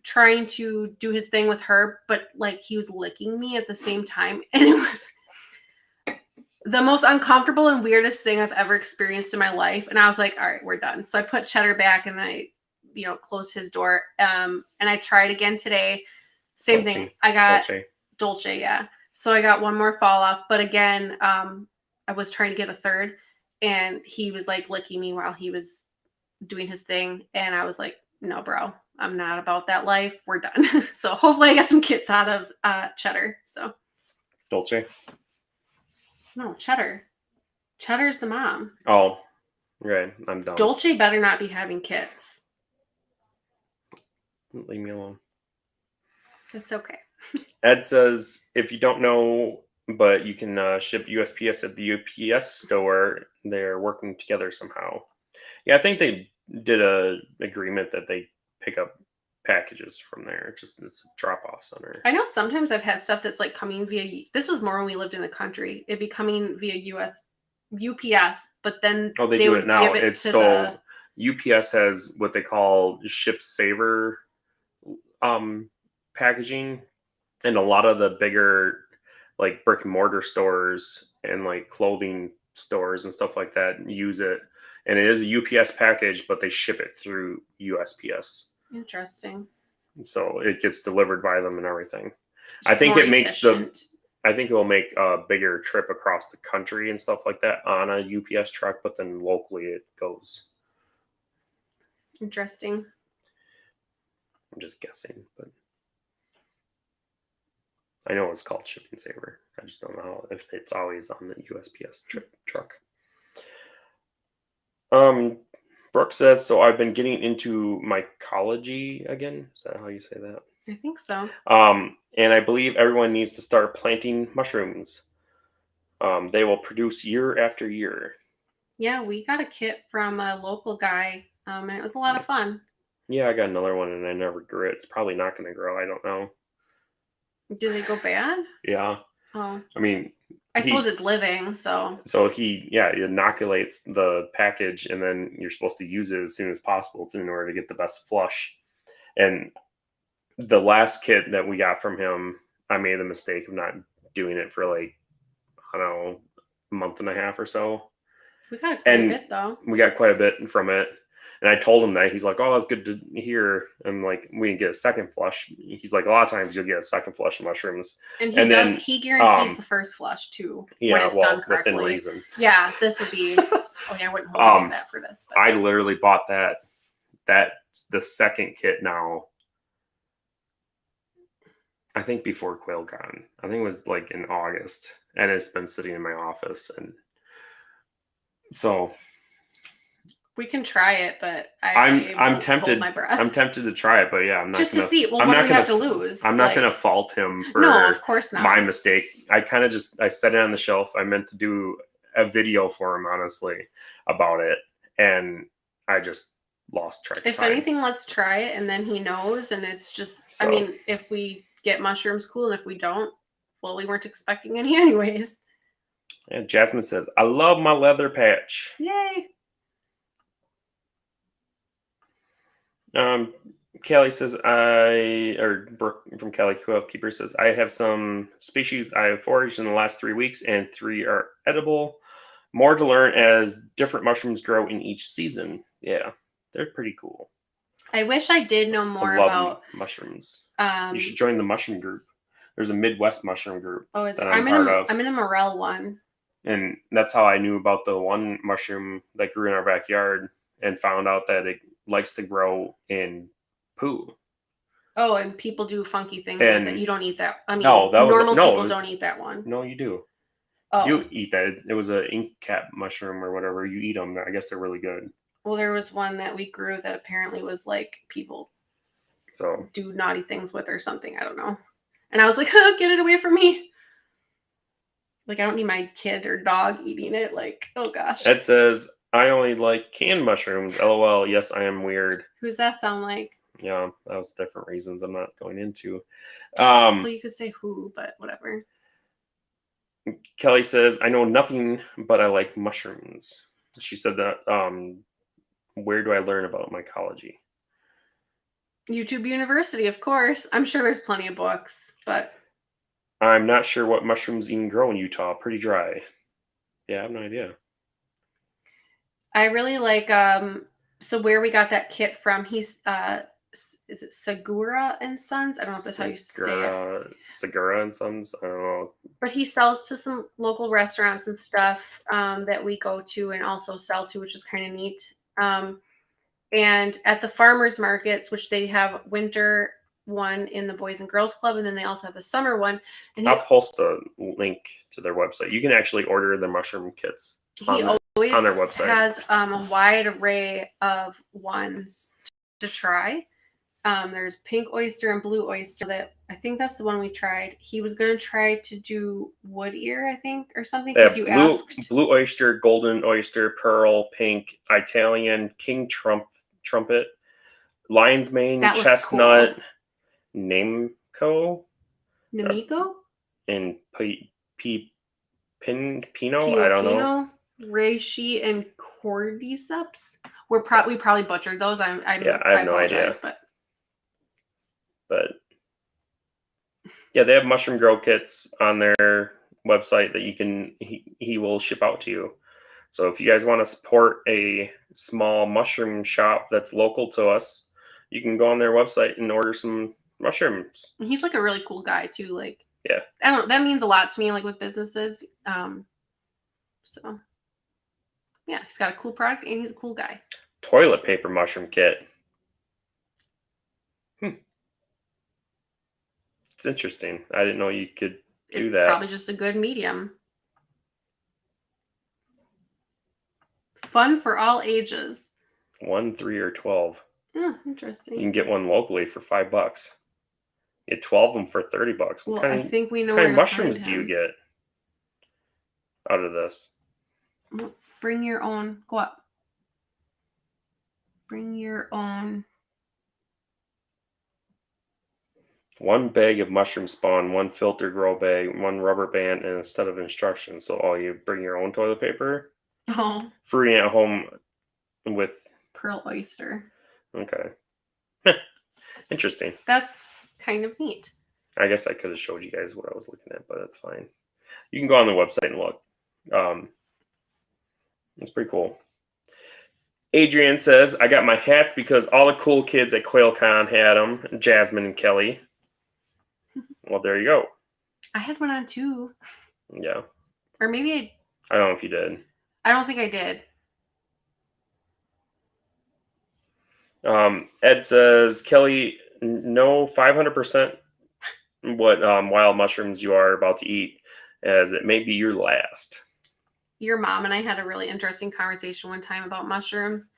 trying to do his thing with her, but he was licking me at the same time, and the most uncomfortable and weirdest thing I've ever experienced in my life. And I was like, all right, we're done. So I put Cheddar back and I, closed his door. And I tried again today. Same thing. I got Dolce, yeah. So I got one more fall off. But again, I was trying to get a third and he was like licking me while he was doing his thing. And I was like, no, bro, I'm not about that life. We're done. So hopefully I get some kits out of Cheddar. So Dolce? No, Cheddar. Cheddar's the mom. Oh, right. I'm dumb. Dolce better not be having kits. Leave me alone. It's okay. Ed says, if you don't know, but you can ship USPS at the UPS store, they're working together somehow. Yeah, I think they did a agreement that they pick up packages from there. It's a drop-off center. I know sometimes I've had stuff that's like coming via, this was more when we lived in the country. It'd be coming via UPS, but then they do it now. It's so UPS has what they call ship saver packaging, and a lot of the bigger like brick and mortar stores and like clothing stores and stuff like that use it, and it is a UPS package, but they ship it through USPS. Interesting. So it gets delivered by them and everything. I think it makes I think it will make a bigger trip across the country and stuff like that on a UPS truck, but then locally it goes. Interesting. I'm just guessing, but I know it's called Shipping Saver. I just don't know if it's always on the USPS truck. Brooke says, so I've been getting into mycology again. Is that how you say that? I think so. And I believe everyone needs to start planting mushrooms. They will produce year after year. Yeah, we got a kit from a local guy, and it was a lot of fun. Yeah, I got another one, and I never grew it. It's probably not going to grow. I don't know. Do they go bad? Yeah. Oh. I mean, I suppose it's living, so. So he inoculates the package, and then you're supposed to use it as soon as possible in order to get the best flush. And the last kit that we got from him, I made the mistake of not doing it for like, I don't know, a month and a half or so. We got quite a bit though. We got quite a bit from it. And I told him that. He's like, oh, that's good to hear. I'm like, we didn't get a second flush. He's like, a lot of times you'll get a second flush of mushrooms. And he guarantees the first flush too. Yeah, when it's done correctly. Within reason. Yeah, this would be, I wouldn't hold you to that for this. But. I literally bought the second kit now, I think before Quail gone. I think it was like in August. And it's been sitting in my office. And so... We can try it, but I'm tempted. Hold my breath. I'm tempted to try it, but yeah, I'm not just to see. Well, what do we have to lose? I'm not going to fault him for of course not. My mistake. I kind of I set it on the shelf. I meant to do a video for him, honestly, about it, and I just lost track. If anything, let's try it, and then he knows. And it's just, I mean, if we get mushrooms, cool, and if we don't, well, we weren't expecting any anyways. And Jasmine says, "I love my leather patch." Yay! Kelly says, Brooke from Kelly Quail Keeper says, I have some species I have foraged in the last 3 weeks, and 3 are edible. More to learn as different mushrooms grow in each season. Yeah, they're pretty cool. I wish I did know more about mushrooms. You should join the mushroom group. There's a Midwest mushroom group. Oh, I'm in a morel one. And that's how I knew about the one mushroom that grew in our backyard, and found out that it likes to grow in poo. Oh, and people do funky things with it. You don't eat that. I mean, normal people don't eat that one. No, you do. Oh. You eat that. It was an ink cap mushroom or whatever. You eat them. I guess they're really good. Well, there was one that we grew that apparently was like people do naughty things with or something. I don't know. And I was like, get it away from me. Like, I don't need my kid or dog eating it. Like, oh gosh. It says, I only like canned mushrooms. LOL. Yes, I am weird. Who's that sound like? Yeah, that was different reasons I'm not going into. Well, you could say who, but whatever. Kelly says, I know nothing, but I like mushrooms. She said that, where do I learn about mycology? YouTube University, of course. I'm sure there's plenty of books, but... I'm not sure what mushrooms even grow in Utah. Pretty dry. Yeah, I have no idea. I really like so where we got that kit from, he's is it Segura and Sons? I don't know if that's how you say it. Segura and Sons. I don't know. But he sells to some local restaurants and stuff that we go to and also sell to, which is kind of neat. And at the farmers markets, which they have winter one in the Boys and Girls Club, and then they also have the summer one. And I'll post a link to their website. You can actually order the mushroom kits he always on their website. Has a wide array of ones to try. There's pink oyster and blue oyster. That I think that's the one we tried. He was gonna try to do wood ear, I think, or something. Because you asked. Blue oyster, golden oyster, pearl, pink, Italian, king trumpet, lion's mane, chestnut, cool. Namco, and Pinot. I don't know. Reishi and cordyceps. We probably butchered those. I have no idea. But yeah, they have mushroom grow kits on their website that he will ship out to you. So if you guys want to support a small mushroom shop that's local to us, you can go on their website and order some mushrooms. He's like a really cool guy too. Like, yeah, I don't know. That means a lot to me, like with businesses. So yeah, he's got a cool product and he's a cool guy. Toilet paper mushroom kit. It's interesting. I didn't know you could do that. It's probably just a good medium. Fun for all ages. 1, 3, or 12. Oh, interesting. You can get one locally for $5. Get 12 of them for $30. Well, I think we know what kind of mushrooms do you get out of this? Bring your own. Go up. Bring your own. 1 bag of mushroom spawn, 1 filter grow bag, 1 rubber band, and a set of instructions. So you bring your own toilet paper. Oh. Fruiting at home with pearl oyster. Okay. Interesting. That's kind of neat. I guess I could have showed you guys what I was looking at, but that's fine. You can go on the website and look. It's pretty cool. Adrian says, I got my hats because all the cool kids at QuailCon had them. Jasmine and Kelly. Well, there you go. I had one on too. Yeah. Or maybe I don't know if you did. I don't think I did. Ed says, Kelly, know 500% what wild mushrooms you are about to eat, as it may be your last. Your mom and I had a really interesting conversation one time about mushrooms,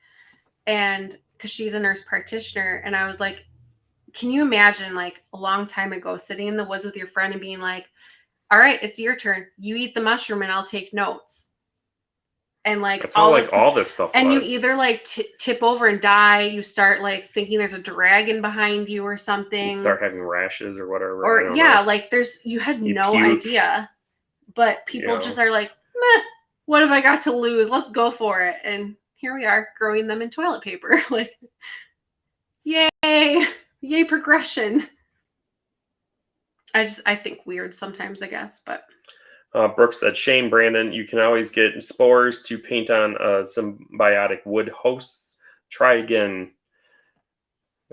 and because she's a nurse practitioner, and I was like, can you imagine like a long time ago sitting in the woods with your friend and being like, all right, it's your turn. You eat the mushroom and I'll take notes. And like that's all this stuff and was. You either like tip over and die, you start like thinking there's a dragon behind you or something, you start having rashes or whatever, or like you had no idea, but people just are like, meh, what have I got to lose? Let's go for it. And here we are growing them in toilet paper. Like, yay progression. I think weird sometimes, I guess, but Brooks said, Shane, Brandon, you can always get spores to paint on symbiotic wood hosts. Try again.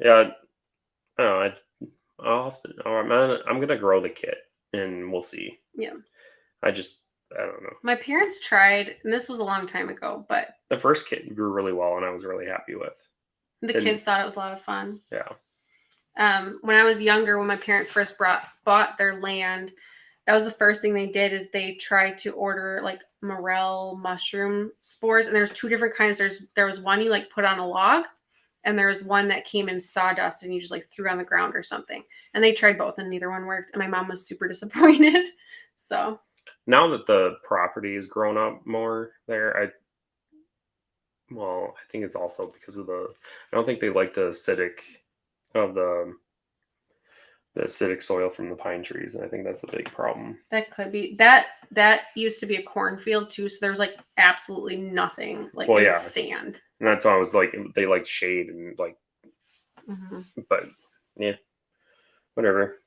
Yeah, I don't know. I'm going to grow the kit and we'll see. Yeah. I don't know. My parents tried, and this was a long time ago, but the first kit grew really well and I was really happy with. The kids thought it was a lot of fun. Yeah. When I was younger, when my parents first bought their land, that was the first thing they did is they tried to order like morel mushroom spores. And there's 2 different kinds. There was one you like put on a log, and there was one that came in sawdust and you just like threw on the ground or something. And they tried both and neither one worked. And my mom was super disappointed. So now that the property has grown up more there, I think it's also because of I don't think they like the acidic of the acidic soil from the pine trees, and I think that's a big problem. That could be that used to be a cornfield too, so there was like absolutely nothing, like sand. And that's why I was like, they like shade and like, but yeah, whatever.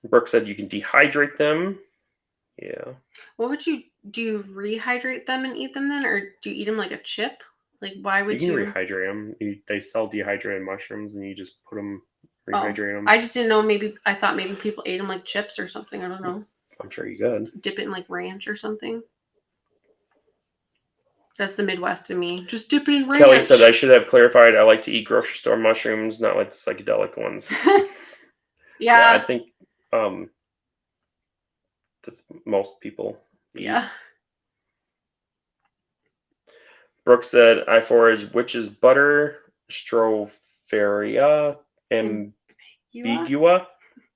Brooke said you can dehydrate them. Yeah. What would you do? You rehydrate them and eat them then, or do you eat them like a chip? Like, why would You can rehydrate them. They sell dehydrated mushrooms, and you just put them, rehydrate them. I just didn't know. I thought maybe people ate them like chips or something. I don't know. I'm sure you could. Dip it in like ranch or something. That's the Midwest in me. Just dip it in ranch. Kelly said I should have clarified. I like to eat grocery store mushrooms, not like the psychedelic ones. Yeah, I think that's most people eat. Yeah. Brooke said I forage witch's butter, stropharia, ambigua,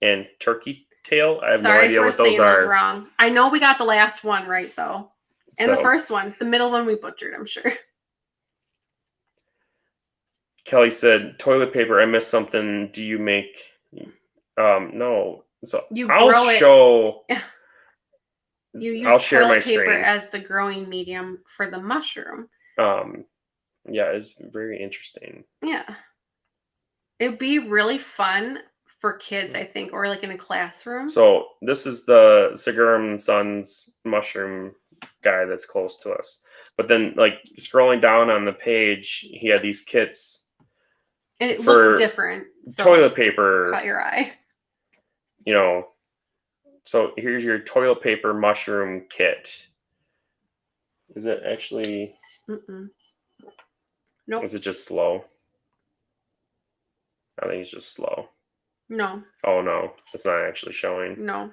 and turkey tail. I have no idea what those are. Those wrong. I know we got the last one right though. And the first one. The middle one we butchered, I'm sure. Kelly said toilet paper. I missed something. Do you make no. So I'll show You use toilet paper as the growing medium for the mushroom. Yeah, it's very interesting. Yeah. It'd be really fun for kids, I think, or like in a classroom. So this is the Segurum Sons mushroom guy that's close to us. But then, like, scrolling down on the page, he had these kits. And it looks different. So toilet paper. Caught your eye. You know, so here's your toilet paper mushroom kit. Is it actually... Nope. Is it just slow? I think it's just slow. No. Oh, no. It's not actually showing. No.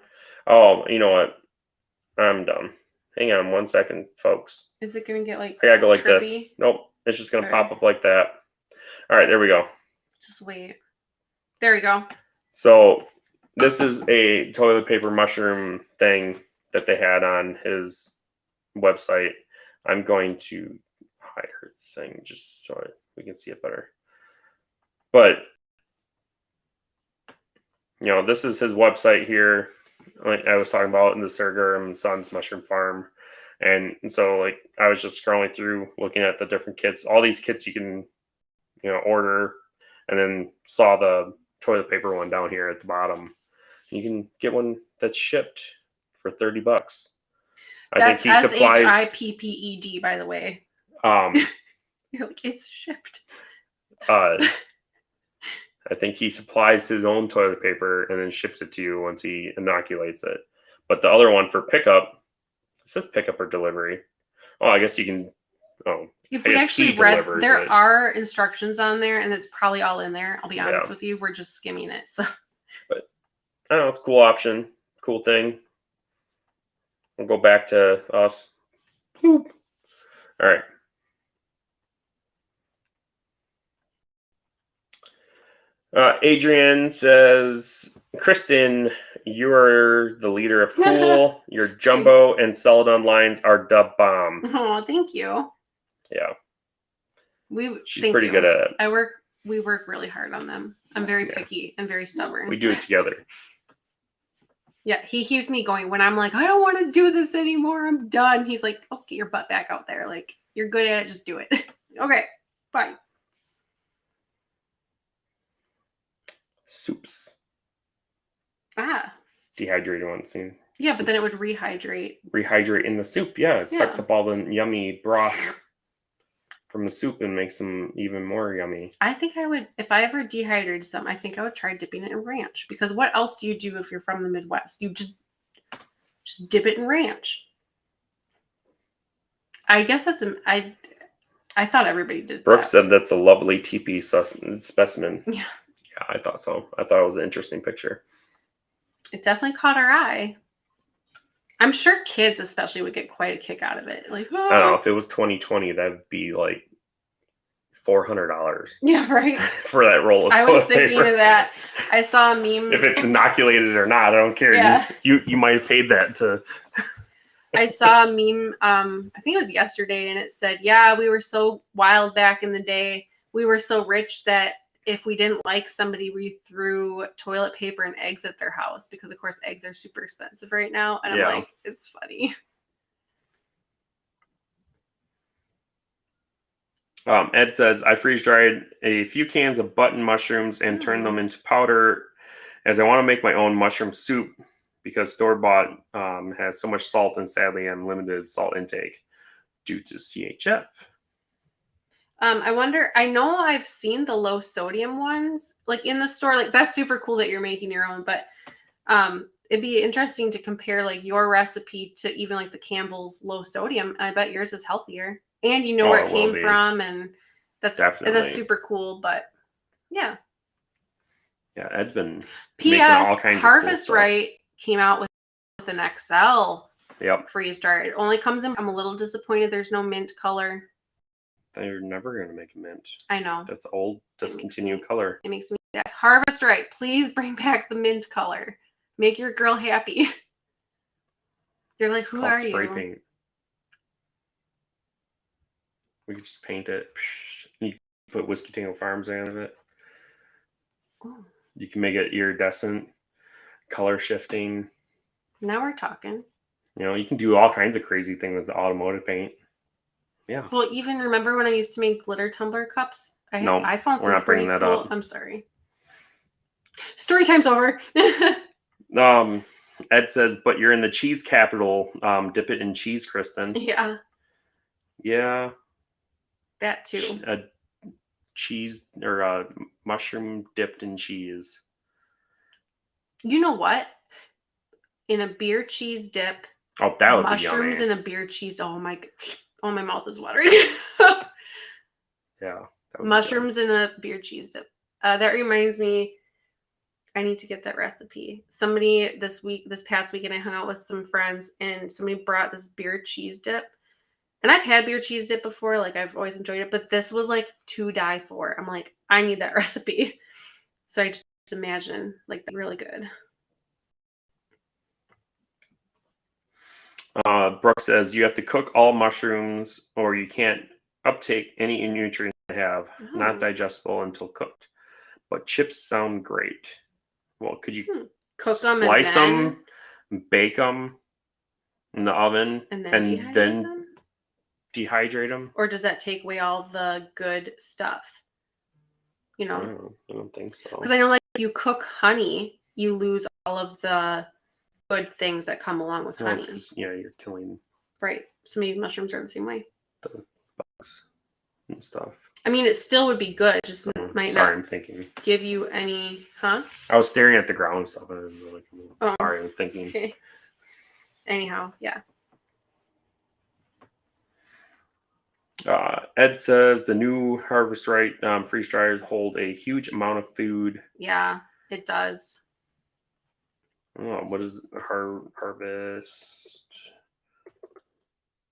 Oh, you know what? I'm done. Hang on 1 second, folks. Is it going to get like I gotta go like this. Nope. It's just going to pop up like that. All right, there we go. Just wait. There we go. So this is a toilet paper mushroom thing that they had on his website. I'm going to hide her thing just so we can see it better. But, you know, this is his website here. Like I was talking about in the Segurum and Sons Mushroom Farm. And so, like, I was just scrolling through looking at the different kits. All these kits you can, you know, order, and then saw the toilet paper one down here at the bottom. You can get one that's shipped for $30. I think he supplies SHIPPED, by the way. You're like, it's shipped. I think he supplies his own toilet paper and then ships it to you once he inoculates it. But the other one for pickup, it says pickup or delivery. Oh, I guess you can. Oh, if we actually read, there are instructions on there, and it's probably all in there. I'll be honest with you, we're just skimming it. So, but I don't know, it's a cool option, cool thing. We'll go back to us. Bloop. All right. Adrian says, Kristin, you are the leader of Cool. Your jumbo and Celadon lines are the bomb. Oh, thank you. Yeah. She's pretty good at it. We work really hard on them. I'm very picky and very stubborn. We do it together. Yeah, he keeps me going when I'm like, I don't want to do this anymore. I'm done. He's like, oh, get your butt back out there. Like, you're good at it. Just do it. Okay, fine. Soups. Ah. Dehydrated one. See? Yeah, but then it would rehydrate. Rehydrate in the soup. Yeah, it sucks up all the yummy broth from the soup and makes them even more yummy. I think I would, if I ever dehydrated some, I think I would try dipping it in ranch. Because what else do you do if you're from the Midwest? You just dip it in ranch. I guess that's I thought everybody did. Brooke said that's a lovely teepee specimen. Yeah. Yeah, I thought so. I thought it was an interesting picture. It definitely caught our eye. I'm sure kids especially would get quite a kick out of it. Like, I don't know, if it was 2020, that would be like $400. Yeah, right. For that roll of toilet paper. I was thinking of that. I saw a meme. If it's inoculated or not, I don't care. Yeah. You might have paid that to. I saw a meme, I think it was yesterday, and it said, yeah, we were so wild back in the day. We were so rich that if we didn't like somebody, we threw toilet paper and eggs at their house because, of course, eggs are super expensive right now. And I'm like, it's funny. Ed says, I freeze-dried a few cans of button mushrooms and turned them into powder as I want to make my own mushroom soup. because store-bought has so much salt and sadly unlimited salt intake due to CHF. I wonder, I know I've seen the low sodium ones like in the store. Like that's super cool that you're making your own, but it'd be interesting to compare like your recipe to even like the Campbell's low sodium. I bet yours is healthier and you know where it came from, and that's super cool. But yeah. Yeah, Ed's been making all kinds Harvest of cool Right came out with an XL freeze dryer. It only comes in. I'm a little disappointed there's no mint color. They're never going to make a mint. I know. That's old, discontinued color. It makes me sad. Harvest Right, please bring back the mint color. Make your girl happy. They're like, who are you? Spray paint. We could just paint it. You put Whiskey Tango Farms on it. Ooh. You can make it iridescent, color shifting. Now we're talking. You know, you can do all kinds of crazy things with the automotive paint. Yeah. Well, even remember when I used to make glitter tumbler cups? I found some we're not bringing that up. I'm sorry. Story time's over. Ed says, but you're in the cheese capital. Dip it in cheese, Kristin. Yeah. Yeah. That too. A cheese or a mushroom dipped in cheese. You know what? In a beer cheese dip. Oh, that would be yummy. Mushrooms in a beer cheese. Oh, my mouth is watering. Yeah. Mushrooms in a beer cheese dip. That reminds me, I need to get that recipe. Somebody this past weekend, I hung out with some friends and somebody brought this beer cheese dip. And I've had beer cheese dip before. Like I've always enjoyed it, but this was like to die for. I'm like, I need that recipe. So I just imagine like really good. Brooke says you have to cook all mushrooms or you can't uptake any nutrients they have. Not digestible until cooked. But chips sound great. Well, could you cook them, slice them, bake them in the oven, and then dehydrate them? Or does that take away all the good stuff? You know? I don't think so. Because I know like if you cook honey, you lose all of the good things that come along with honey. Yeah, you're killing. Right. So maybe mushrooms are the same way. The bugs and stuff. I mean, it still would be good. Just might not I'm thinking. Give you any, huh? I was staring at the ground and stuff. I was really sorry, I'm thinking. Okay. Anyhow, yeah. Ed says the new Harvest Right freeze dryers hold a huge amount of food. Yeah, it does. Oh, what is Harvest?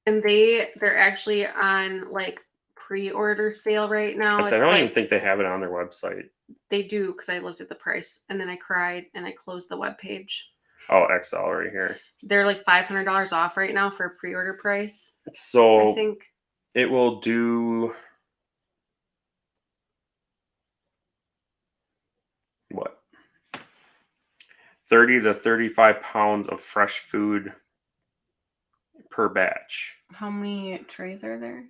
And they're actually on like pre-order sale right now. I don't even think they have it on their website. They do, because I looked at the price and then I cried and I closed the webpage. Oh, XL right here. They're like $500 off right now for a pre-order price. So I think it will do what? 30 to 35 pounds of fresh food per batch. How many trays are there?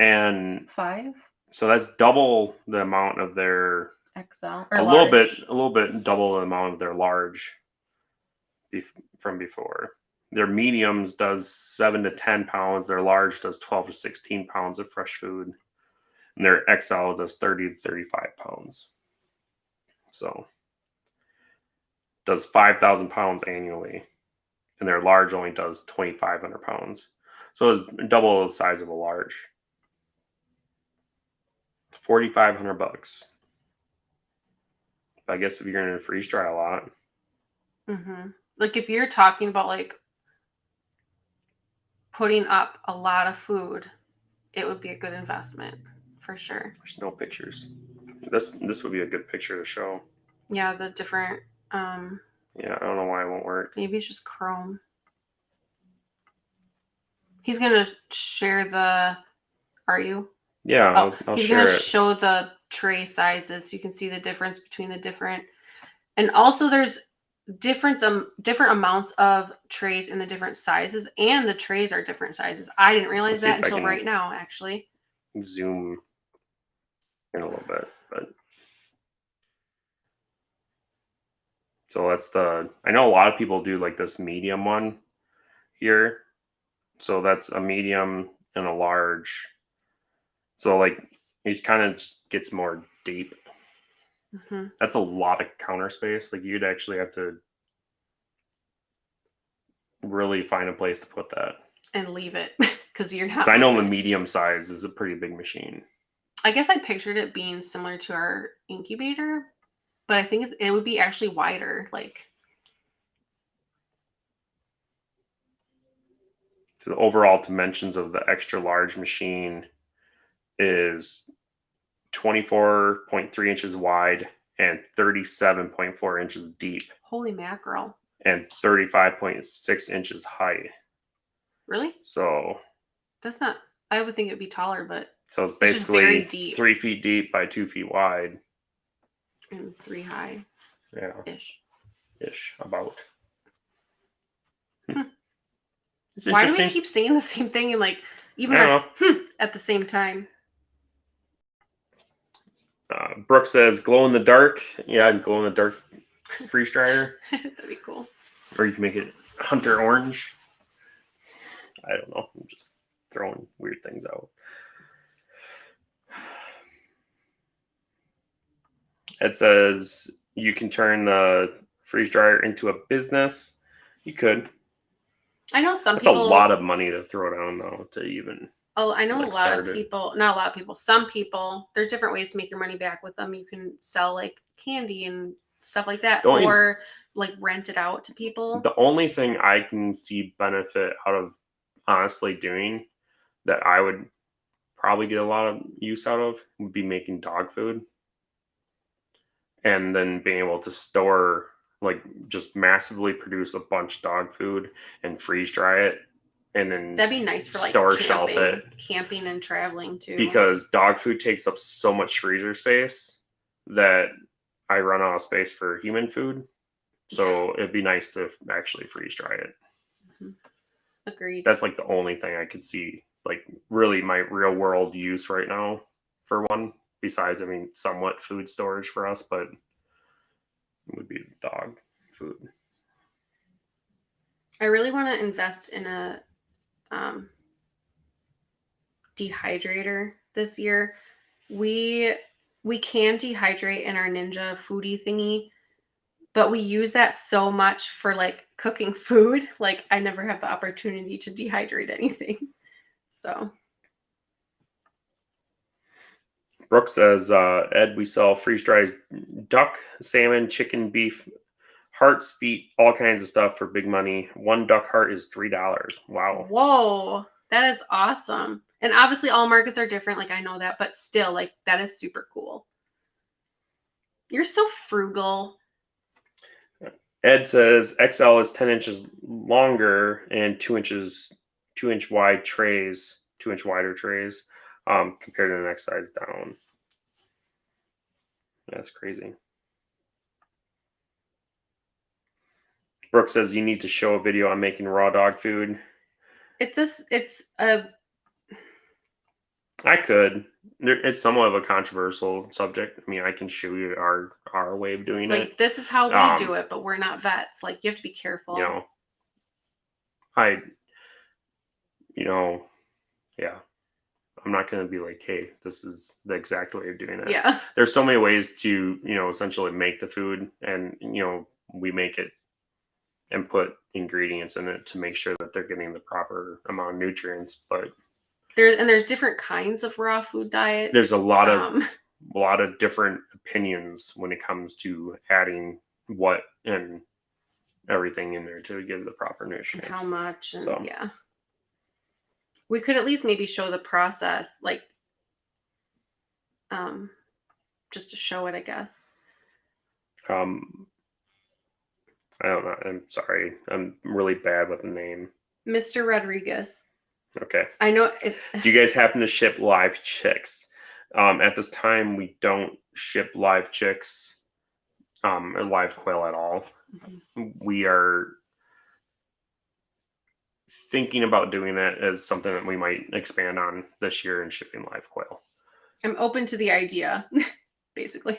And 5. So that's double the amount of their XL. Or a little bit double the amount of their large from before. Their mediums does 7 to 10 pounds. Their large does 12 to 16 pounds of fresh food. And their XL does 30 to 35 pounds. So does 5,000 pounds annually. And their large only does 2,500 pounds. So it's double the size of a large. $4,500. I guess if you're going to freeze dry a lot. Mm-hmm. Like if you're talking about like putting up a lot of food, it would be a good investment for sure. There's no pictures. This would be a good picture to show. Yeah, the different. Yeah, I don't know why it won't work. Maybe it's just Chrome. He's gonna share the. Are you? Yeah, I'll he's share gonna it. show the tray sizes so you can see the difference between the different. And also, there's different amounts of trays in the different sizes, and the trays are different sizes. I didn't realize that until right now, actually. Zoom in a little bit, but So I know a lot of people do like this medium one here. So that's a medium and a large. So like it kind of gets more deep. Mm-hmm. That's a lot of counter space. Like you'd actually have to really find a place to put that. And leave it because you're not. Because I know the medium size is a pretty big machine. I guess I pictured it being similar to our incubator, but I think it would be actually wider. Like, so the overall dimensions of the extra large machine is 24.3 inches wide and 37.4 inches deep. Holy mackerel. And 35.6 inches high. Really? So that's not, I would think it'd be taller, but so it's basically very deep. 3 feet deep by 2 feet wide. And 3 high. Yeah. Ish, about. It's Why do we keep saying the same thing and like even at the same time? Brooke says glow in the dark. Yeah, glow in the dark freeze dryer. That'd be cool. Or you can make it hunter orange. I don't know. I'm just throwing weird things out. It says you can turn the freeze dryer into a business. You could. I know some That's people. A lot of money to throw down though to even. Oh, I know a lot of people. Not a lot of people. Some people. There's different ways to make your money back with them. You can sell like candy and stuff like that, or like rent it out to people. The only thing I can see benefit out of honestly doing that I would probably get a lot of use out of would be making dog food. And then being able to store, like just massively produce a bunch of dog food and freeze dry it. And then that'd be nice for like store shelf it. Camping and traveling too. Because dog food takes up so much freezer space that I run out of space for human food. So it'd be nice to actually freeze dry it. Mm-hmm. Agreed. That's like the only thing I could see, like really my real world use right now for one. Besides, I mean, somewhat food storage for us, but it would be dog food. I really want to invest in a dehydrator this year. We can dehydrate in our Ninja foodie thingy, but we use that so much for like cooking food. Like I never have the opportunity to dehydrate anything. So Brooke says, Ed, we sell freeze-dried duck, salmon, chicken, beef, hearts, feet, all kinds of stuff for big money. One duck heart is $3. Wow. Whoa, that is awesome. And obviously all markets are different. Like I know that, but still like that is super cool. You're so frugal. Ed says XL is 10 inches longer and 2-inch wide trays, 2-inch wider trays. Compared to the next size down. That's crazy. Brooke says you need to show a video on making raw dog food. I could. It's somewhat of a controversial subject. I mean, I can show you our way of doing it. Like this is how we do it, but we're not vets. Like you have to be careful. Yeah. I'm not going to be like, hey, this is the exact way of doing it. Yeah. There's so many ways to, essentially make the food and, we make it and put ingredients in it to make sure that they're getting the proper amount of nutrients. But there's different kinds of raw food diets. There's a lot of different opinions when it comes to adding what and everything in there to give the proper nutrients. How much and yeah. We could at least maybe show the process, like, just to show it, I guess. I don't know. I'm sorry. I'm really bad with the name. Mr. Rodriguez. Okay. I know. Do you guys happen to ship live chicks? At this time, we don't ship live chicks or live quail at all. Mm-hmm. We are thinking about doing that as something that we might expand on this year and shipping live quail. I'm open to the idea, basically.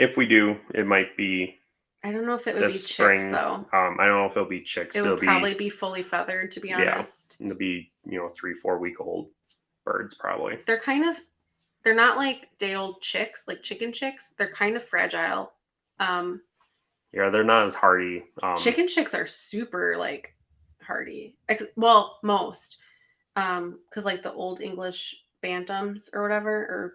If we do, it might be I don't know if it would be this chicks spring. though. I don't know if it'll be chicks. It would It'll probably be fully feathered, to be honest. It'll be 3-4 week old birds probably. They're not like day old chicks, like chicken chicks. They're kind of fragile. Yeah, they're not as hardy. Chicken chicks are super like hardy. Well, most. Because like the old English bantams or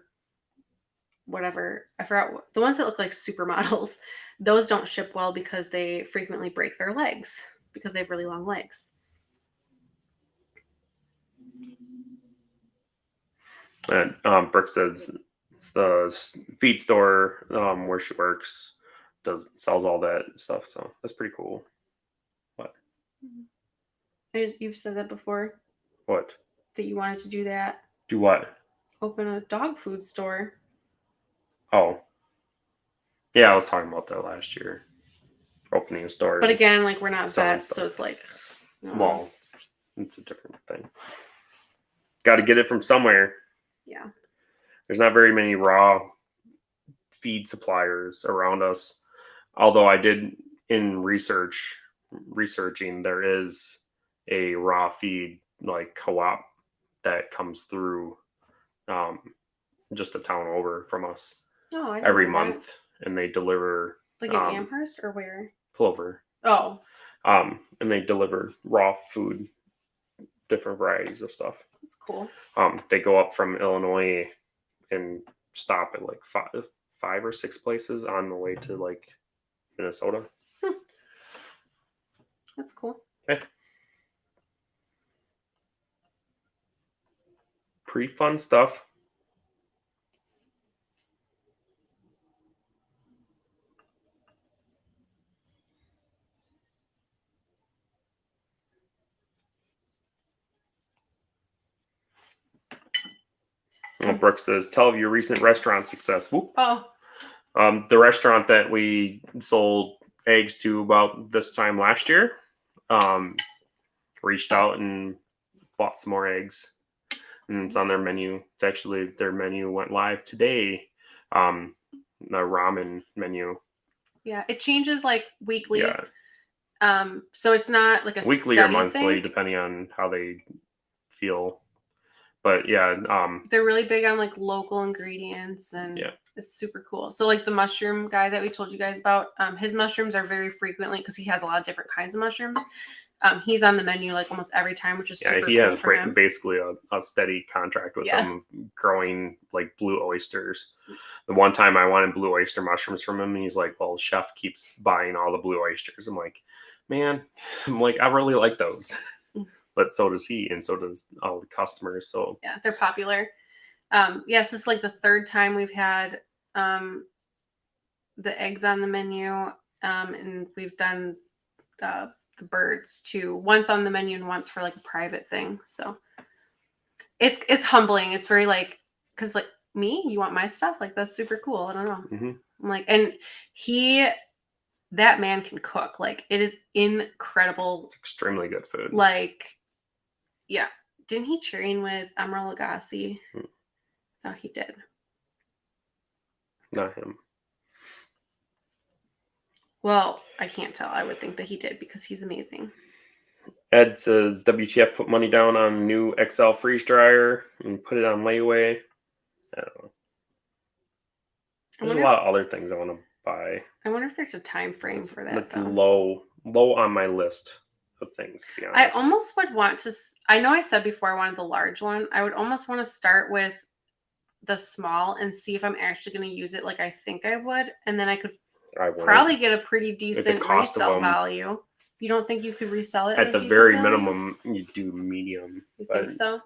whatever, I forgot the ones that look like supermodels. Those don't ship well because they frequently break their legs because they have really long legs. And Brooke says it's the feed store where she works sells all that stuff, so that's pretty cool. What? You've said that before. What? That you wanted to do that. Do what? Open a dog food store. Oh. Yeah, I was talking about that last year. Opening a store. But again, like we're not vets, so it's like well, it's a different thing. Got to get it from somewhere. Yeah. There's not very many raw feed suppliers around us. Although I did in researching, there is a raw feed like co-op that comes through just a town over from us every month, and they deliver like in Amherst or where? Plover. Oh. And they deliver raw food, different varieties of stuff. That's cool. They go up from Illinois and stop at like five or six places on the way to like Minnesota. That's cool. Okay. Pretty fun stuff. Brooke says, tell of your recent restaurant success. Whoop. Oh. The restaurant that we sold eggs to about this time last year reached out and bought some more eggs. And it's on their menu. It's actually, their menu went live today. The ramen menu. Yeah, it changes like weekly. Yeah. So it's not like a weekly or monthly, depending on how they feel. But yeah, they're really big on like local ingredients, and it's super cool. So like the mushroom guy that we told you guys about, his mushrooms are very frequently, because he has a lot of different kinds of mushrooms. He's on the menu like almost every time, which is super he cool has for him. basically a steady contract with them growing like blue oysters. The one time I wanted blue oyster mushrooms from him, and he's like, well, chef keeps buying all the blue oysters. I'm like, man, I really like those. But so does he, and so does all the customers. So yeah, they're popular. Yes, this is like the third time we've had the eggs on the menu, and we've done the birds too. Once on the menu and once for like a private thing. So it's humbling. It's very like, because like me, you want my stuff? Like that's super cool. I don't know. Mm-hmm. I'm like, and that man can cook. Like it is incredible. It's extremely good food. Like. Yeah. Didn't he train with Emeril Lagasse? No, he did. Not him. Well, I can't tell. I would think that he did because he's amazing. Ed says, WTF put money down on new XL freeze dryer and put it on layaway. I don't know. There's a lot of other things I want to buy. I wonder if there's a time frame for that. That's low on my list of things, to be honest. I almost would want to, I know I said before I wanted the large one. I would almost want to start with the small and see if I'm actually going to use it like I think I would. And then I could probably get a pretty decent resale value. You don't think you could resell it? At the very minimum, you do medium. You think so?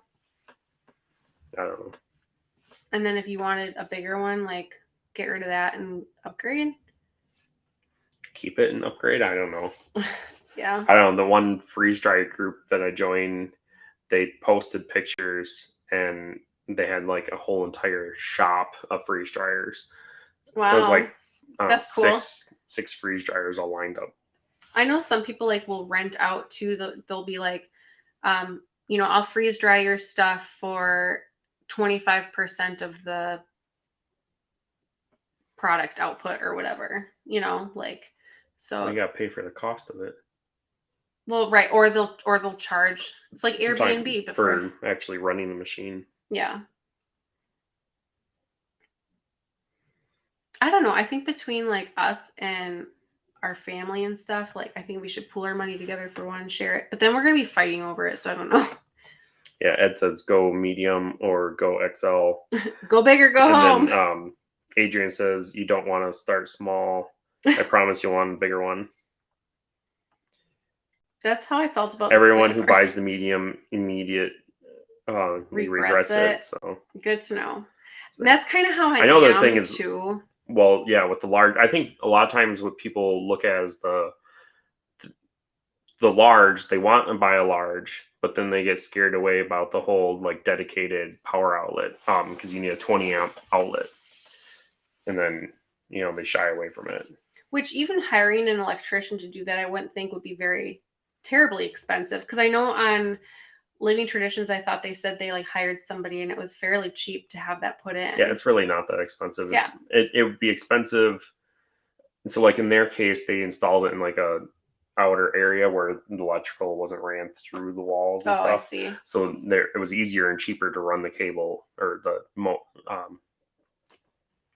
I don't know. And then if you wanted a bigger one, like get rid of that and upgrade? Keep it and upgrade? I don't know. Yeah. I don't know. The one freeze dryer group that I joined, they posted pictures and they had like a whole entire shop of freeze dryers. Wow. It was like that's cool. six freeze dryers all lined up. I know some people like will rent out too. They'll be like, I'll freeze dry your stuff for 25% of the product output or whatever, like, so you got to pay for the cost of it. Well, right, or they'll charge. It's like Airbnb for actually running the machine. Yeah. I don't know. I think between like us and our family and stuff, like I think we should pool our money together for one and share it. But then we're gonna be fighting over it, so I don't know. Yeah, Ed says go medium or go XL. Go big or go home. Then Adrian says you don't want to start small. I promise you'll want a bigger one. That's how I felt about everyone who buys the medium regrets it. So good to know. That's kind of how I know am the thing is too. Well, yeah, with the large, I think a lot of times what people look at as the large, they want to buy a large, but then they get scared away about the whole like dedicated power outlet, because you need a 20 amp outlet, and then they shy away from it. Which even hiring an electrician to do that, I wouldn't think would be very terribly expensive, because I know on Living Traditions, I thought they said they like hired somebody and it was fairly cheap to have that put in. Yeah, it's really not that expensive. Yeah, it would be expensive. And so like in their case, they installed it in like a outer area where the electrical wasn't ran through the walls and stuff. I see. So it was easier and cheaper to run the cable or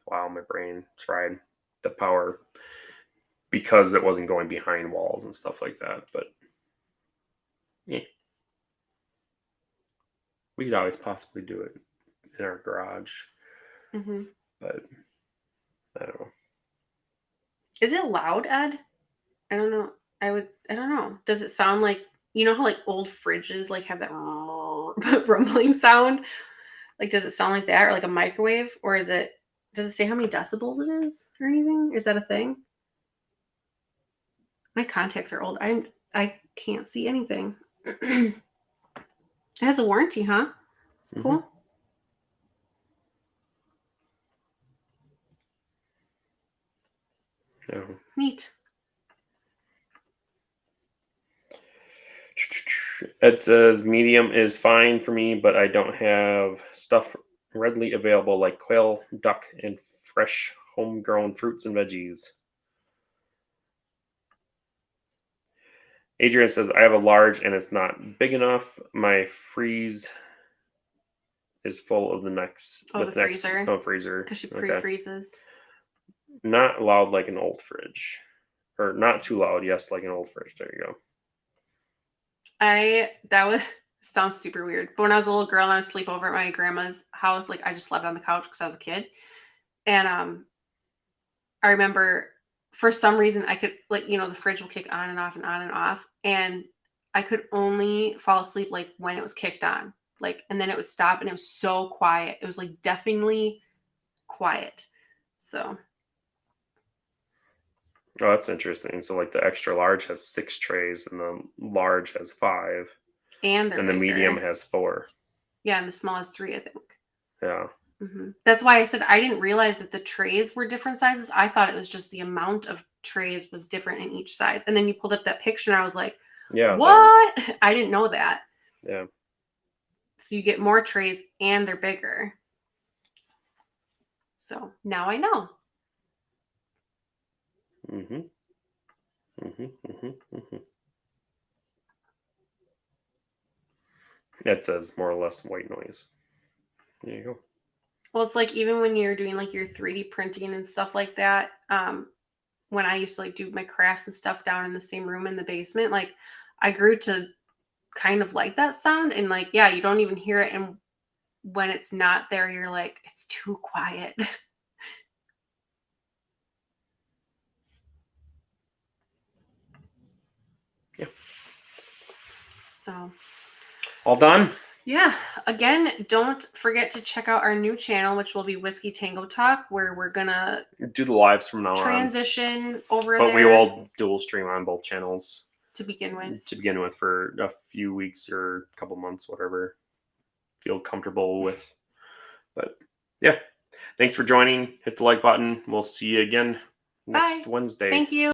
wow, my brain tried the power, because it wasn't going behind walls and stuff like that. But yeah, we could always possibly do it in our garage. Mm-hmm. But I don't know. Is it loud, Ed? I don't know. I don't know. Does it sound like, how like old fridges like have that rumbling sound? Like, does it sound like that, or like a microwave, or does it say how many decibels it is or anything? Is that a thing? My contacts are old. I can't see anything. It has a warranty, huh? It's cool. Mm-hmm. No. Neat. Ed says medium is fine for me, but I don't have stuff readily available like quail, duck, and fresh homegrown fruits and veggies. Adrian says I have a large and it's not big enough. My freeze is full of the next. Oh, the freezer. Oh, freezer. Because she pre-freezes. Not loud like an old fridge, or not too loud. Yes, like an old fridge. There you go. Sounds super weird, but when I was a little girl and I was sleep over at my grandma's house, like I just slept on the couch because I was a kid, and I remember for some reason I could, like, the fridge will kick on and off and on and off, and I could only fall asleep like when it was kicked on, like, and then it would stop, and it was so quiet. It was like deafeningly quiet. So. Oh, that's interesting. So like the extra large has 6 trays and the large has 5. And the medium has 4. Yeah, and the small has 3, I think. Yeah. Mm-hmm. That's why I said I didn't realize that the trays were different sizes. I thought it was just the amount of trays was different in each size. And then you pulled up that picture and I was like, yeah, what? I didn't know that. Yeah. So you get more trays and they're bigger. So now I know. Mm-hmm. Mm-hmm. Mm-hmm. Mm-hmm. It says more or less white noise. There you go. Well, it's like even when you're doing like your 3D printing and stuff like that, when I used to like do my crafts and stuff down in the same room in the basement, like I grew to kind of like that sound, and like, yeah, you don't even hear it. And when it's not there, you're like, it's too quiet. Yeah. So. All done? Yeah. Again, don't forget to check out our new channel, which will be Whiskey Tango Talk, where we're gonna do the lives from now transition over but there. we will dual stream on both channels to begin with. For a few weeks or a couple months, whatever feel comfortable with. But yeah, thanks for joining. Hit the like button. We'll see you again next Wednesday. Thank you.